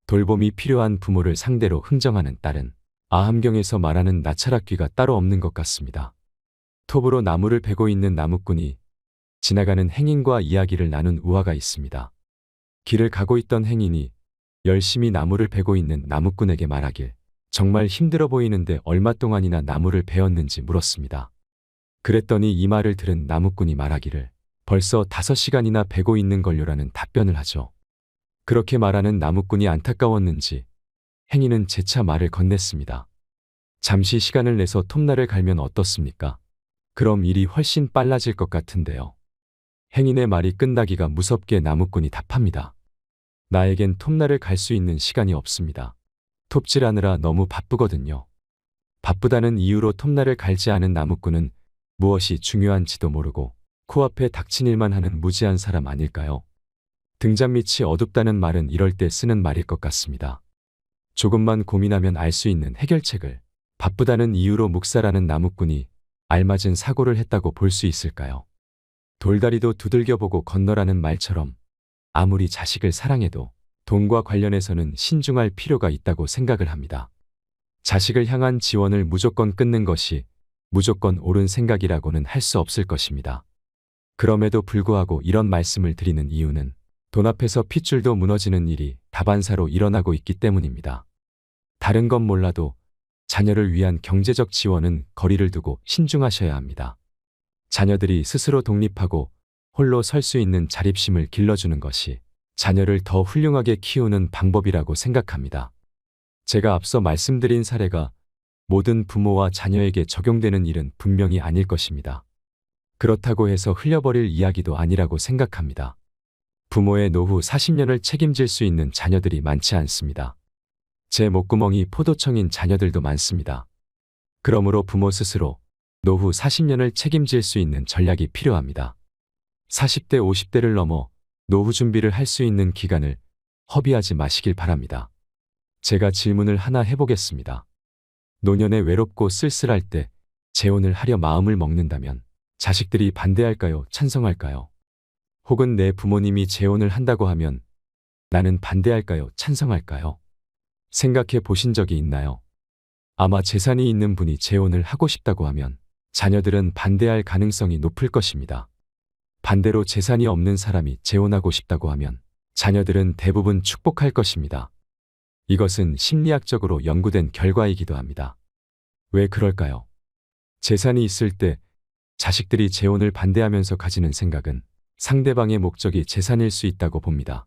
돌봄이 필요한 부모를 상대로 흥정하는 딸은 아함경에서 말하는 나찰악귀가 따로 없는 것 같습니다. 톱으로 나무를 베고 있는 나무꾼이 지나가는 행인과 이야기를 나눈 우화가 있습니다. 길을 가고 있던 행인이 열심히 나무를 베고 있는 나무꾼에게 말하길 정말 힘들어 보이는데 얼마 동안이나 나무를 베었는지 물었습니다. 그랬더니 이 말을 들은 나무꾼이 말하기를 벌써 5시간이나 베고 있는 걸요라는 답변을 하죠. 그렇게 말하는 나무꾼이 안타까웠는지 행인은 재차 말을 건넸습니다. 잠시 시간을 내서 톱날을 갈면 어떻습니까? 그럼 일이 훨씬 빨라질 것 같은데요. 행인의 말이 끝나기가 무섭게 나무꾼이 답합니다. 나에겐 톱날을 갈 수 있는 시간이 없습니다. 톱질하느라 너무 바쁘거든요. 바쁘다는 이유로 톱날을 갈지 않은 나무꾼은 무엇이 중요한지도 모르고 코앞에 닥친 일만 하는 무지한 사람 아닐까요? 등잔 밑이 어둡다는 말은 이럴 때 쓰는 말일 것 같습니다. 조금만 고민하면 알 수 있는 해결책을 바쁘다는 이유로 묵살하는 나무꾼이 알맞은 사고를 했다고 볼 수 있을까요? 돌다리도 두들겨보고 건너라는 말처럼 아무리 자식을 사랑해도 돈과 관련해서는 신중할 필요가 있다고 생각을 합니다. 자식을 향한 지원을 무조건 끊는 것이 무조건 옳은 생각이라고는 할 수 없을 것입니다. 그럼에도 불구하고 이런 말씀을 드리는 이유는 돈 앞에서 핏줄도 무너지는 일이 다반사로 일어나고 있기 때문입니다. 다른 건 몰라도 자녀를 위한 경제적 지원은 거리를 두고 신중하셔야 합니다. 자녀들이 스스로 독립하고 홀로 설 수 있는 자립심을 길러주는 것이 자녀를 더 훌륭하게 키우는 방법이라고 생각합니다. 제가 앞서 말씀드린 사례가 모든 부모와 자녀에게 적용되는 일은 분명히 아닐 것입니다. 그렇다고 해서 흘려버릴 이야기도 아니라고 생각합니다. 부모의 노후 40년을 책임질 수 있는 자녀들이 많지 않습니다. 제 목구멍이 포도청인 자녀들도 많습니다. 그러므로 부모 스스로 노후 40년을 책임질 수 있는 전략이 필요합니다. 40대, 50대를 넘어 노후 준비를 할 수 있는 기간을 허비하지 마시길 바랍니다. 제가 질문을 하나 해보겠습니다. 노년에 외롭고 쓸쓸할 때 재혼을 하려 마음을 먹는다면 자식들이 반대할까요? 찬성할까요? 혹은 내 부모님이 재혼을 한다고 하면 나는 반대할까요? 찬성할까요? 생각해 보신 적이 있나요? 아마 재산이 있는 분이 재혼을 하고 싶다고 하면 자녀들은 반대할 가능성이 높을 것입니다. 반대로 재산이 없는 사람이 재혼하고 싶다고 하면 자녀들은 대부분 축복할 것입니다. 이것은 심리학적으로 연구된 결과이기도 합니다. 왜 그럴까요? 재산이 있을 때 자식들이 재혼을 반대하면서 가지는 생각은 상대방의 목적이 재산일 수 있다고 봅니다.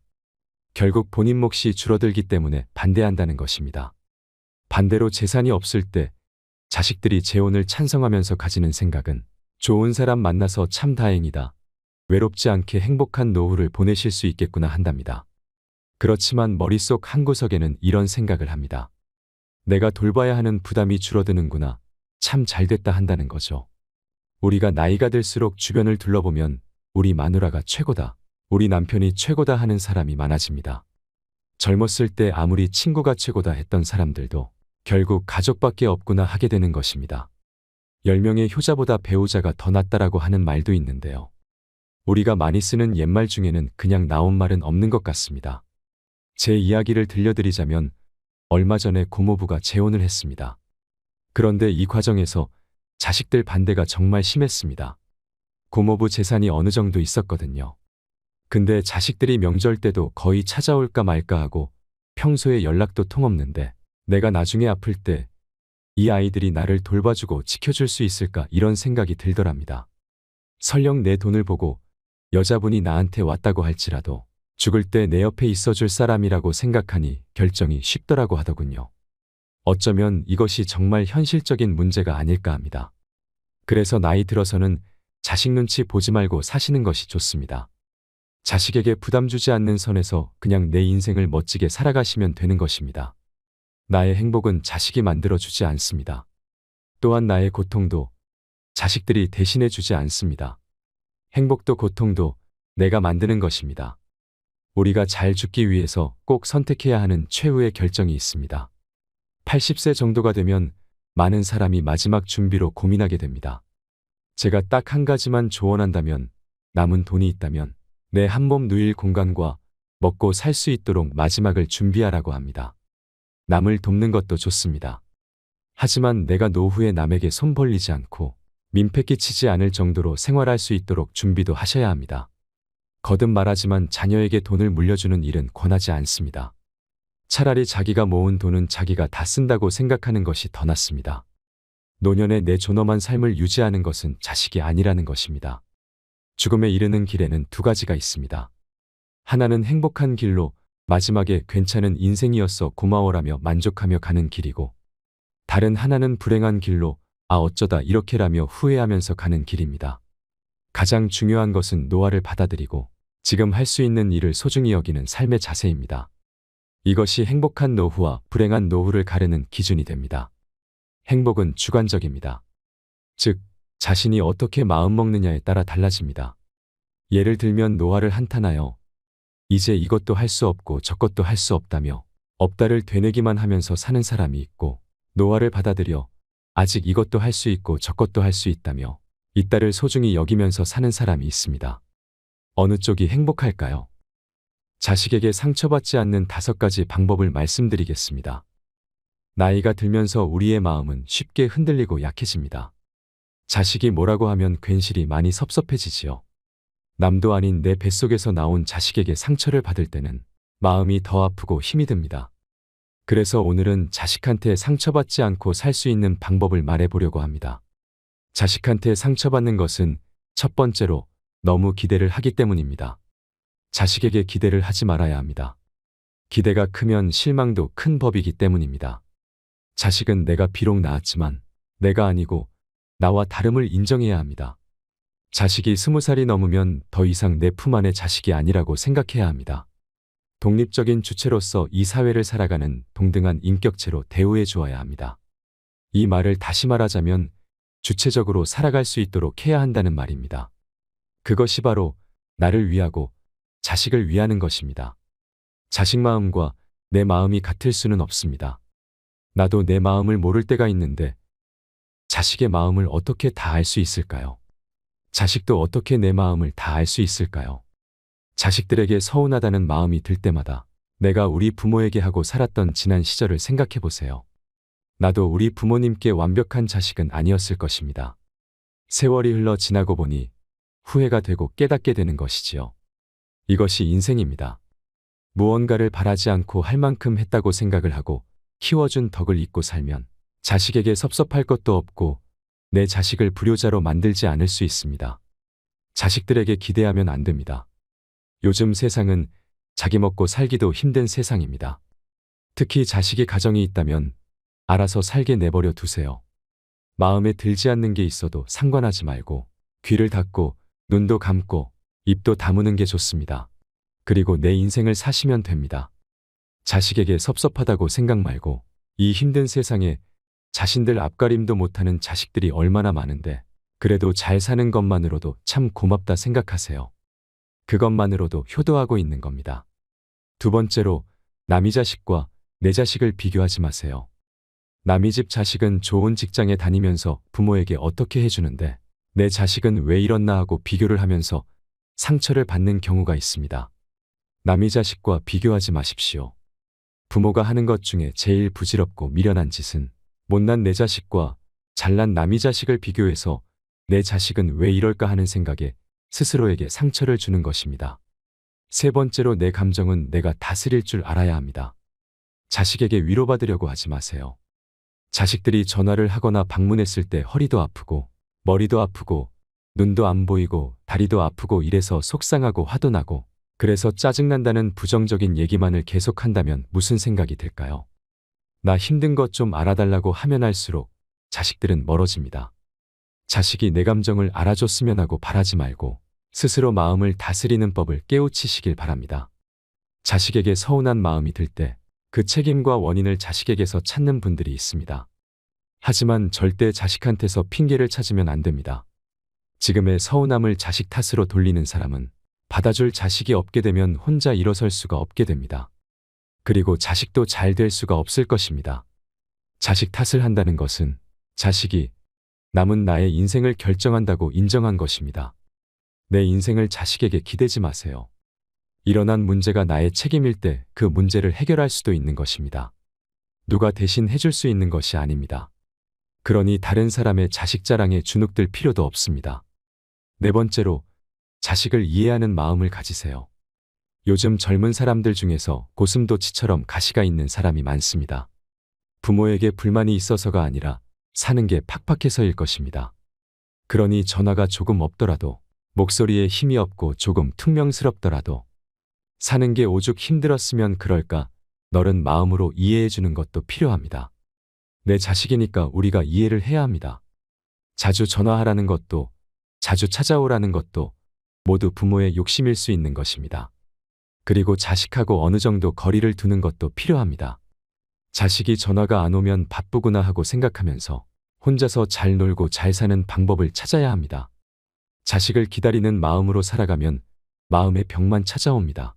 결국 본인 몫이 줄어들기 때문에 반대한다는 것입니다. 반대로 재산이 없을 때 자식들이 재혼을 찬성하면서 가지는 생각은 좋은 사람 만나서 참 다행이다. 외롭지 않게 행복한 노후를 보내실 수 있겠구나 한답니다. 그렇지만 머릿속 한구석에는 이런 생각을 합니다. 내가 돌봐야 하는 부담이 줄어드는구나. 참 잘됐다 한다는 거죠. 우리가 나이가 들수록 주변을 둘러보면 우리 마누라가 최고다, 우리 남편이 최고다 하는 사람이 많아집니다. 젊었을 때 아무리 친구가 최고다 했던 사람들도 결국 가족밖에 없구나 하게 되는 것입니다. 10명의 효자보다 배우자가 더 낫다라고 하는 말도 있는데요. 우리가 많이 쓰는 옛말 중에는 그냥 나온 말은 없는 것 같습니다. 제 이야기를 들려드리자면 얼마 전에 고모부가 재혼을 했습니다. 그런데 이 과정에서 자식들 반대가 정말 심했습니다. 고모부 재산이 어느 정도 있었거든요. 근데 자식들이 명절 때도 거의 찾아올까 말까 하고 평소에 연락도 통없는데 내가 나중에 아플 때 이 아이들이 나를 돌봐주고 지켜줄 수 있을까 이런 생각이 들더랍니다. 설령 내 돈을 보고 여자분이 나한테 왔다고 할지라도 죽을 때 내 옆에 있어줄 사람이라고 생각하니 결정이 쉽더라고 하더군요. 어쩌면 이것이 정말 현실적인 문제가 아닐까 합니다. 그래서 나이 들어서는 자식 눈치 보지 말고 사시는 것이 좋습니다. 자식에게 부담 주지 않는 선에서 그냥 내 인생을 멋지게 살아가시면 되는 것입니다. 나의 행복은 자식이 만들어주지 않습니다. 또한 나의 고통도 자식들이 대신해 주지 않습니다. 행복도 고통도 내가 만드는 것입니다. 우리가 잘 죽기 위해서 꼭 선택해야 하는 최후의 결정이 있습니다. 80세 정도가 되면 많은 사람이 마지막 준비로 고민하게 됩니다. 제가 딱 한 가지만 조언한다면 남은 돈이 있다면 내 한 몸 누일 공간과 먹고 살 수 있도록 마지막을 준비하라고 합니다. 남을 돕는 것도 좋습니다. 하지만 내가 노후에 남에게 손 벌리지 않고 민폐 끼치지 않을 정도로 생활할 수 있도록 준비도 하셔야 합니다. 거듭 말하지만 자녀에게 돈을 물려주는 일은 권하지 않습니다. 차라리 자기가 모은 돈은 자기가 다 쓴다고 생각하는 것이 더 낫습니다. 노년에 내 존엄한 삶을 유지하는 것은 자식이 아니라는 것입니다. 죽음에 이르는 길에는 두 가지가 있습니다. 하나는 행복한 길로 마지막에 괜찮은 인생이었어 고마워라며 만족하며 가는 길이고, 다른 하나는 불행한 길로 아 어쩌다 이렇게라며 후회하면서 가는 길입니다. 가장 중요한 것은 노화를 받아들이고 지금 할 수 있는 일을 소중히 여기는 삶의 자세입니다. 이것이 행복한 노후와 불행한 노후를 가르는 기준이 됩니다. 행복은 주관적입니다. 즉, 자신이 어떻게 마음먹느냐에 따라 달라집니다. 예를 들면 노화를 한탄하여 이제 이것도 할 수 없고 저것도 할 수 없다며 없다를 되뇌기만 하면서 사는 사람이 있고, 노화를 받아들여 아직 이것도 할 수 있고 저것도 할 수 있다며 있다를 소중히 여기면서 사는 사람이 있습니다. 어느 쪽이 행복할까요? 자식에게 상처받지 않는 5가지 방법을 말씀드리겠습니다. 나이가 들면서 우리의 마음은 쉽게 흔들리고 약해집니다. 자식이 뭐라고 하면 괜시리 많이 섭섭해지지요. 남도 아닌 내 뱃속에서 나온 자식에게 상처를 받을 때는 마음이 더 아프고 힘이 듭니다. 그래서 오늘은 자식한테 상처받지 않고 살 수 있는 방법을 말해보려고 합니다. 자식한테 상처받는 것은 첫 번째로 너무 기대를 하기 때문입니다. 자식에게 기대를 하지 말아야 합니다. 기대가 크면 실망도 큰 법이기 때문입니다. 자식은 내가 비록 낳았지만 내가 아니고 나와 다름을 인정해야 합니다. 자식이 20살이 넘으면 더 이상 내 품 안의 자식이 아니라고 생각해야 합니다. 독립적인 주체로서 이 사회를 살아가는 동등한 인격체로 대우해 주어야 합니다. 이 말을 다시 말하자면 주체적으로 살아갈 수 있도록 해야 한다는 말입니다. 그것이 바로 나를 위하고 자식을 위하는 것입니다. 자식 마음과 내 마음이 같을 수는 없습니다. 나도 내 마음을 모를 때가 있는데 자식의 마음을 어떻게 다 알 수 있을까요? 자식도 어떻게 내 마음을 다 알 수 있을까요? 자식들에게 서운하다는 마음이 들 때마다 내가 우리 부모에게 하고 살았던 지난 시절을 생각해 보세요. 나도 우리 부모님께 완벽한 자식은 아니었을 것입니다. 세월이 흘러 지나고 보니 후회가 되고 깨닫게 되는 것이지요. 이것이 인생입니다. 무언가를 바라지 않고 할 만큼 했다고 생각을 하고 키워준 덕을 잊고 살면 자식에게 섭섭할 것도 없고 내 자식을 불효자로 만들지 않을 수 있습니다. 자식들에게 기대하면 안 됩니다. 요즘 세상은 자기 먹고 살기도 힘든 세상입니다. 특히 자식이 가정이 있다면 알아서 살게 내버려 두세요. 마음에 들지 않는 게 있어도 상관하지 말고 귀를 닫고 눈도 감고 입도 다무는 게 좋습니다. 그리고 내 인생을 사시면 됩니다. 자식에게 섭섭하다고 생각 말고 이 힘든 세상에 자신들 앞가림도 못하는 자식들이 얼마나 많은데 그래도 잘 사는 것만으로도 참 고맙다 생각하세요. 그것만으로도 효도하고 있는 겁니다. 두 번째로 남의 자식과 내 자식을 비교하지 마세요. 남의 집 자식은 좋은 직장에 다니면서 부모에게 어떻게 해주는데 내 자식은 왜 이렇나 하고 비교를 하면서 상처를 받는 경우가 있습니다. 남의 자식과 비교하지 마십시오. 부모가 하는 것 중에 제일 부질없고 미련한 짓은 못난 내 자식과 잘난 남의 자식을 비교해서 내 자식은 왜 이럴까 하는 생각에 스스로에게 상처를 주는 것입니다. 세 번째로 내 감정은 내가 다스릴 줄 알아야 합니다. 자식에게 위로받으려고 하지 마세요. 자식들이 전화를 하거나 방문했을 때 허리도 아프고 머리도 아프고 눈도 안 보이고 다리도 아프고 이래서 속상하고 화도 나고 그래서 짜증난다는 부정적인 얘기만을 계속한다면 무슨 생각이 들까요? 나 힘든 것 좀 알아달라고 하면 할수록 자식들은 멀어집니다. 자식이 내 감정을 알아줬으면 하고 바라지 말고 스스로 마음을 다스리는 법을 깨우치시길 바랍니다. 자식에게 서운한 마음이 들 때 그 책임과 원인을 자식에게서 찾는 분들이 있습니다. 하지만 절대 자식한테서 핑계를 찾으면 안 됩니다. 지금의 서운함을 자식 탓으로 돌리는 사람은 받아줄 자식이 없게 되면 혼자 일어설 수가 없게 됩니다. 그리고 자식도 잘 될 수가 없을 것입니다. 자식 탓을 한다는 것은 자식이 남은 나의 인생을 결정한다고 인정한 것입니다. 내 인생을 자식에게 기대지 마세요. 일어난 문제가 나의 책임일 때 그 문제를 해결할 수도 있는 것입니다. 누가 대신 해줄 수 있는 것이 아닙니다. 그러니 다른 사람의 자식 자랑에 주눅들 필요도 없습니다. 네 번째로, 자식을 이해하는 마음을 가지세요. 요즘 젊은 사람들 중에서 고슴도치처럼 가시가 있는 사람이 많습니다. 부모에게 불만이 있어서가 아니라 사는 게 팍팍해서일 것입니다. 그러니 전화가 조금 없더라도, 목소리에 힘이 없고 조금 퉁명스럽더라도 사는 게 오죽 힘들었으면 그럴까 너른 마음으로 이해해 주는 것도 필요합니다. 내 자식이니까 우리가 이해를 해야 합니다. 자주 전화하라는 것도 자주 찾아오라는 것도 모두 부모의 욕심일 수 있는 것입니다. 그리고 자식하고 어느 정도 거리를 두는 것도 필요합니다. 자식이 전화가 안 오면 바쁘구나 하고 생각하면서 혼자서 잘 놀고 잘 사는 방법을 찾아야 합니다. 자식을 기다리는 마음으로 살아가면 마음의 병만 찾아옵니다.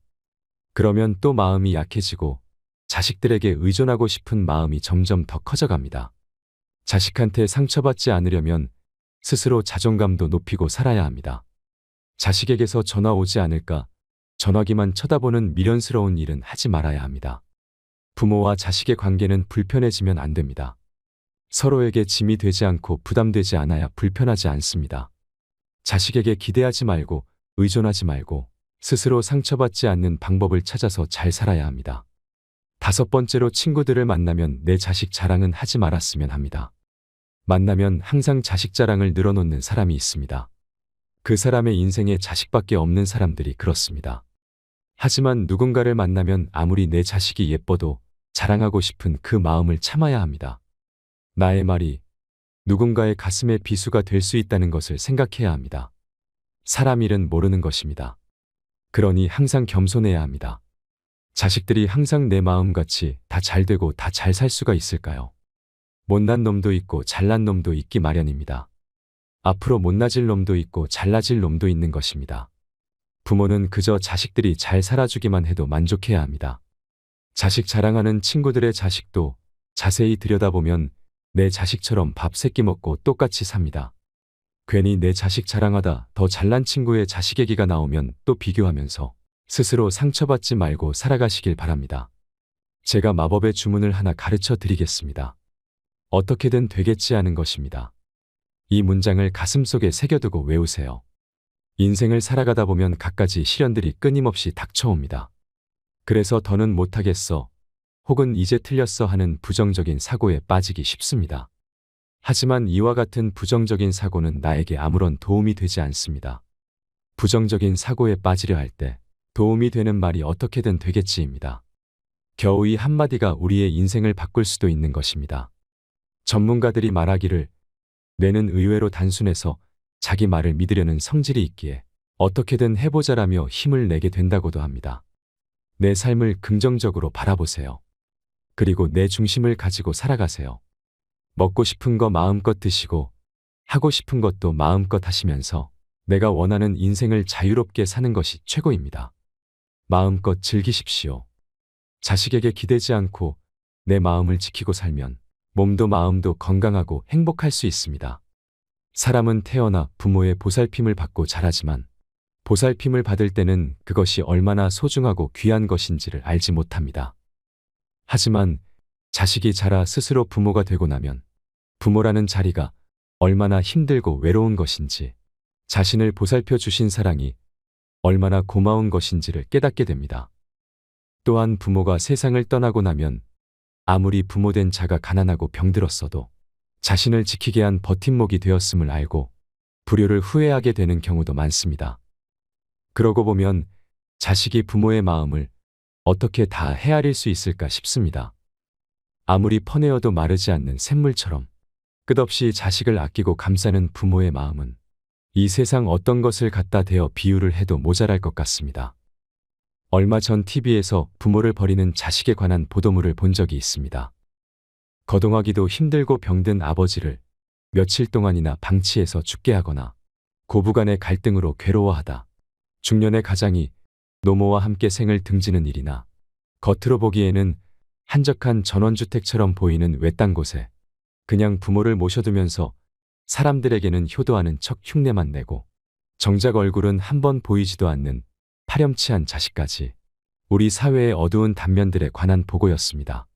그러면 또 마음이 약해지고 자식들에게 의존하고 싶은 마음이 점점 더 커져갑니다. 자식한테 상처받지 않으려면 스스로 자존감도 높이고 살아야 합니다. 자식에게서 전화 오지 않을까 전화기만 쳐다보는 미련스러운 일은 하지 말아야 합니다. 부모와 자식의 관계는 불편해지면 안 됩니다. 서로에게 짐이 되지 않고 부담되지 않아야 불편하지 않습니다. 자식에게 기대하지 말고 의존하지 말고 스스로 상처받지 않는 방법을 찾아서 잘 살아야 합니다. 다섯 번째로, 친구들을 만나면 내 자식 자랑은 하지 말았으면 합니다. 만나면 항상 자식 자랑을 늘어놓는 사람이 있습니다. 그 사람의 인생에 자식밖에 없는 사람들이 그렇습니다. 하지만 누군가를 만나면 아무리 내 자식이 예뻐도 자랑하고 싶은 그 마음을 참아야 합니다. 나의 말이 누군가의 가슴에 비수가 될 수 있다는 것을 생각해야 합니다. 사람 일은 모르는 것입니다. 그러니 항상 겸손해야 합니다. 자식들이 항상 내 마음같이 다 잘되고 다 잘 살 수가 있을까요? 못난 놈도 있고 잘난 놈도 있기 마련입니다. 앞으로 못나질 놈도 있고 잘나질 놈도 있는 것입니다. 부모는 그저 자식들이 잘 살아주기만 해도 만족해야 합니다. 자식 자랑하는 친구들의 자식도 자세히 들여다보면 내 자식처럼 밥 3끼 먹고 똑같이 삽니다. 괜히 내 자식 자랑하다 더 잘난 친구의 자식 얘기가 나오면 또 비교하면서 스스로 상처받지 말고 살아가시길 바랍니다. 제가 마법의 주문을 하나 가르쳐 드리겠습니다. 어떻게든 되겠지 하는 것입니다. 이 문장을 가슴속에 새겨두고 외우세요. 인생을 살아가다 보면 갖가지 시련들이 끊임없이 닥쳐옵니다. 그래서 더는 못하겠어, 혹은 이제 틀렸어 하는 부정적인 사고에 빠지기 쉽습니다. 하지만 이와 같은 부정적인 사고는 나에게 아무런 도움이 되지 않습니다. 부정적인 사고에 빠지려 할 때 도움이 되는 말이 어떻게든 되겠지입니다. 겨우 이 한마디가 우리의 인생을 바꿀 수도 있는 것입니다. 전문가들이 말하기를 뇌는 의외로 단순해서 자기 말을 믿으려는 성질이 있기에 어떻게든 해보자라며 힘을 내게 된다고도 합니다. 내 삶을 긍정적으로 바라보세요. 그리고 내 중심을 가지고 살아가세요. 먹고 싶은 거 마음껏 드시고 하고 싶은 것도 마음껏 하시면서 내가 원하는 인생을 자유롭게 사는 것이 최고입니다. 마음껏 즐기십시오. 자식에게 기대지 않고 내 마음을 지키고 살면 몸도 마음도 건강하고 행복할 수 있습니다. 사람은 태어나 부모의 보살핌을 받고 자라지만 보살핌을 받을 때는 그것이 얼마나 소중하고 귀한 것인지를 알지 못합니다. 하지만 자식이 자라 스스로 부모가 되고 나면 부모라는 자리가 얼마나 힘들고 외로운 것인지, 자신을 보살펴 주신 사랑이 얼마나 고마운 것인지를 깨닫게 됩니다. 또한 부모가 세상을 떠나고 나면 아무리 부모된 자가 가난하고 병들었어도 자신을 지키게 한 버팀목이 되었음을 알고 불효를 후회하게 되는 경우도 많습니다. 그러고 보면 자식이 부모의 마음을 어떻게 다 헤아릴 수 있을까 싶습니다. 아무리 퍼내어도 마르지 않는 샘물처럼 끝없이 자식을 아끼고 감싸는 부모의 마음은 이 세상 어떤 것을 갖다 대어 비유를 해도 모자랄 것 같습니다. 얼마 전 TV에서 부모를 버리는 자식에 관한 보도물을 본 적이 있습니다. 거동하기도 힘들고 병든 아버지를 며칠 동안이나 방치해서 죽게 하거나 고부간의 갈등으로 괴로워하다 중년의 가장이 노모와 함께 생을 등지는 일이나 겉으로 보기에는 한적한 전원주택처럼 보이는 외딴 곳에 그냥 부모를 모셔두면서 사람들에게는 효도하는 척 흉내만 내고 정작 얼굴은 한 번 보이지도 않는 파렴치한 자식까지, 우리 사회의 어두운 단면들에 관한 보고였습니다.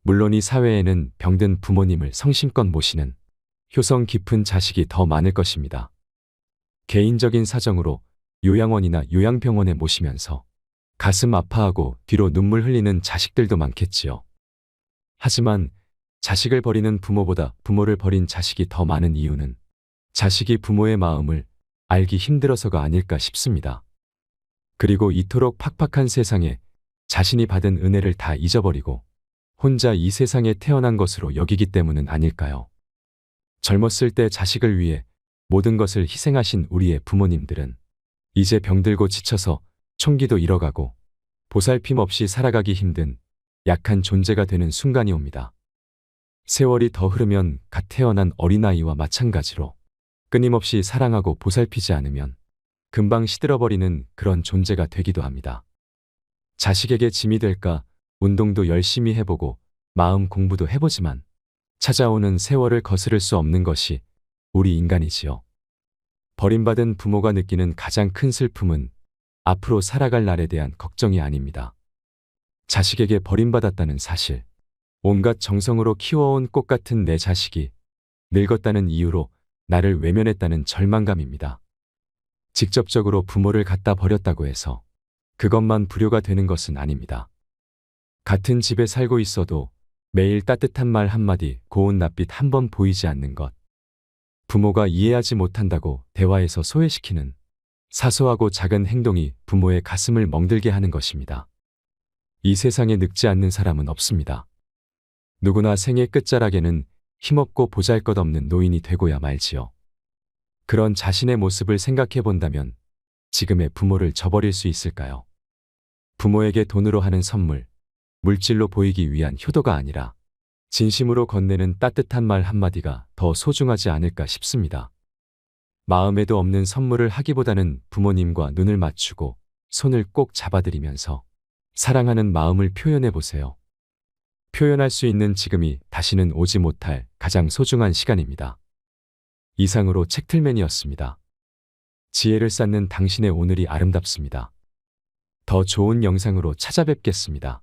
물론 이 사회에는 병든 부모님을 성심껏 모시는 효성 깊은 자식이 더 많을 것입니다. 개인적인 사정으로 요양원이나 요양병원에 모시면서 가슴 아파하고 뒤로 눈물 흘리는 자식들도 많겠지요. 하지만 자식을 버리는 부모보다 부모를 버린 자식이 더 많은 이유는 자식이 부모의 마음을 알기 힘들어서가 아닐까 싶습니다. 그리고 이토록 팍팍한 세상에 자신이 받은 은혜를 다 잊어버리고 혼자 이 세상에 태어난 것으로 여기기 때문은 아닐까요? 젊었을 때 자식을 위해 모든 것을 희생하신 우리의 부모님들은 이제 병들고 지쳐서 총기도 잃어가고 보살핌 없이 살아가기 힘든 약한 존재가 되는 순간이 옵니다. 세월이 더 흐르면 갓 태어난 어린아이와 마찬가지로 끊임없이 사랑하고 보살피지 않으면 금방 시들어버리는 그런 존재가 되기도 합니다. 자식에게 짐이 될까 운동도 열심히 해보고 마음 공부도 해보지만 찾아오는 세월을 거스를 수 없는 것이 우리 인간이지요. 버림받은 부모가 느끼는 가장 큰 슬픔은 앞으로 살아갈 날에 대한 걱정이 아닙니다. 자식에게 버림받았다는 사실, 온갖 정성으로 키워온 꽃 같은 내 자식이 늙었다는 이유로 나를 외면했다는 절망감입니다. 직접적으로 부모를 갖다 버렸다고 해서 그것만 불효가 되는 것은 아닙니다. 같은 집에 살고 있어도 매일 따뜻한 말 한마디, 고운 낯빛 한 번 보이지 않는 것, 부모가 이해하지 못한다고 대화에서 소외시키는 사소하고 작은 행동이 부모의 가슴을 멍들게 하는 것입니다. 이 세상에 늙지 않는 사람은 없습니다. 누구나 생의 끝자락에는 힘없고 보잘것없는 노인이 되고야 말지요. 그런 자신의 모습을 생각해 본다면 지금의 부모를 저버릴 수 있을까요? 부모에게 돈으로 하는 선물, 물질로 보이기 위한 효도가 아니라 진심으로 건네는 따뜻한 말 한마디가 더 소중하지 않을까 싶습니다. 마음에도 없는 선물을 하기보다는 부모님과 눈을 맞추고 손을 꼭 잡아드리면서 사랑하는 마음을 표현해 보세요. 표현할 수 있는 지금이 다시는 오지 못할 가장 소중한 시간입니다. 이상으로 책틀맨이었습니다. 지혜를 쌓는 당신의 오늘이 아름답습니다. 더 좋은 영상으로 찾아뵙겠습니다.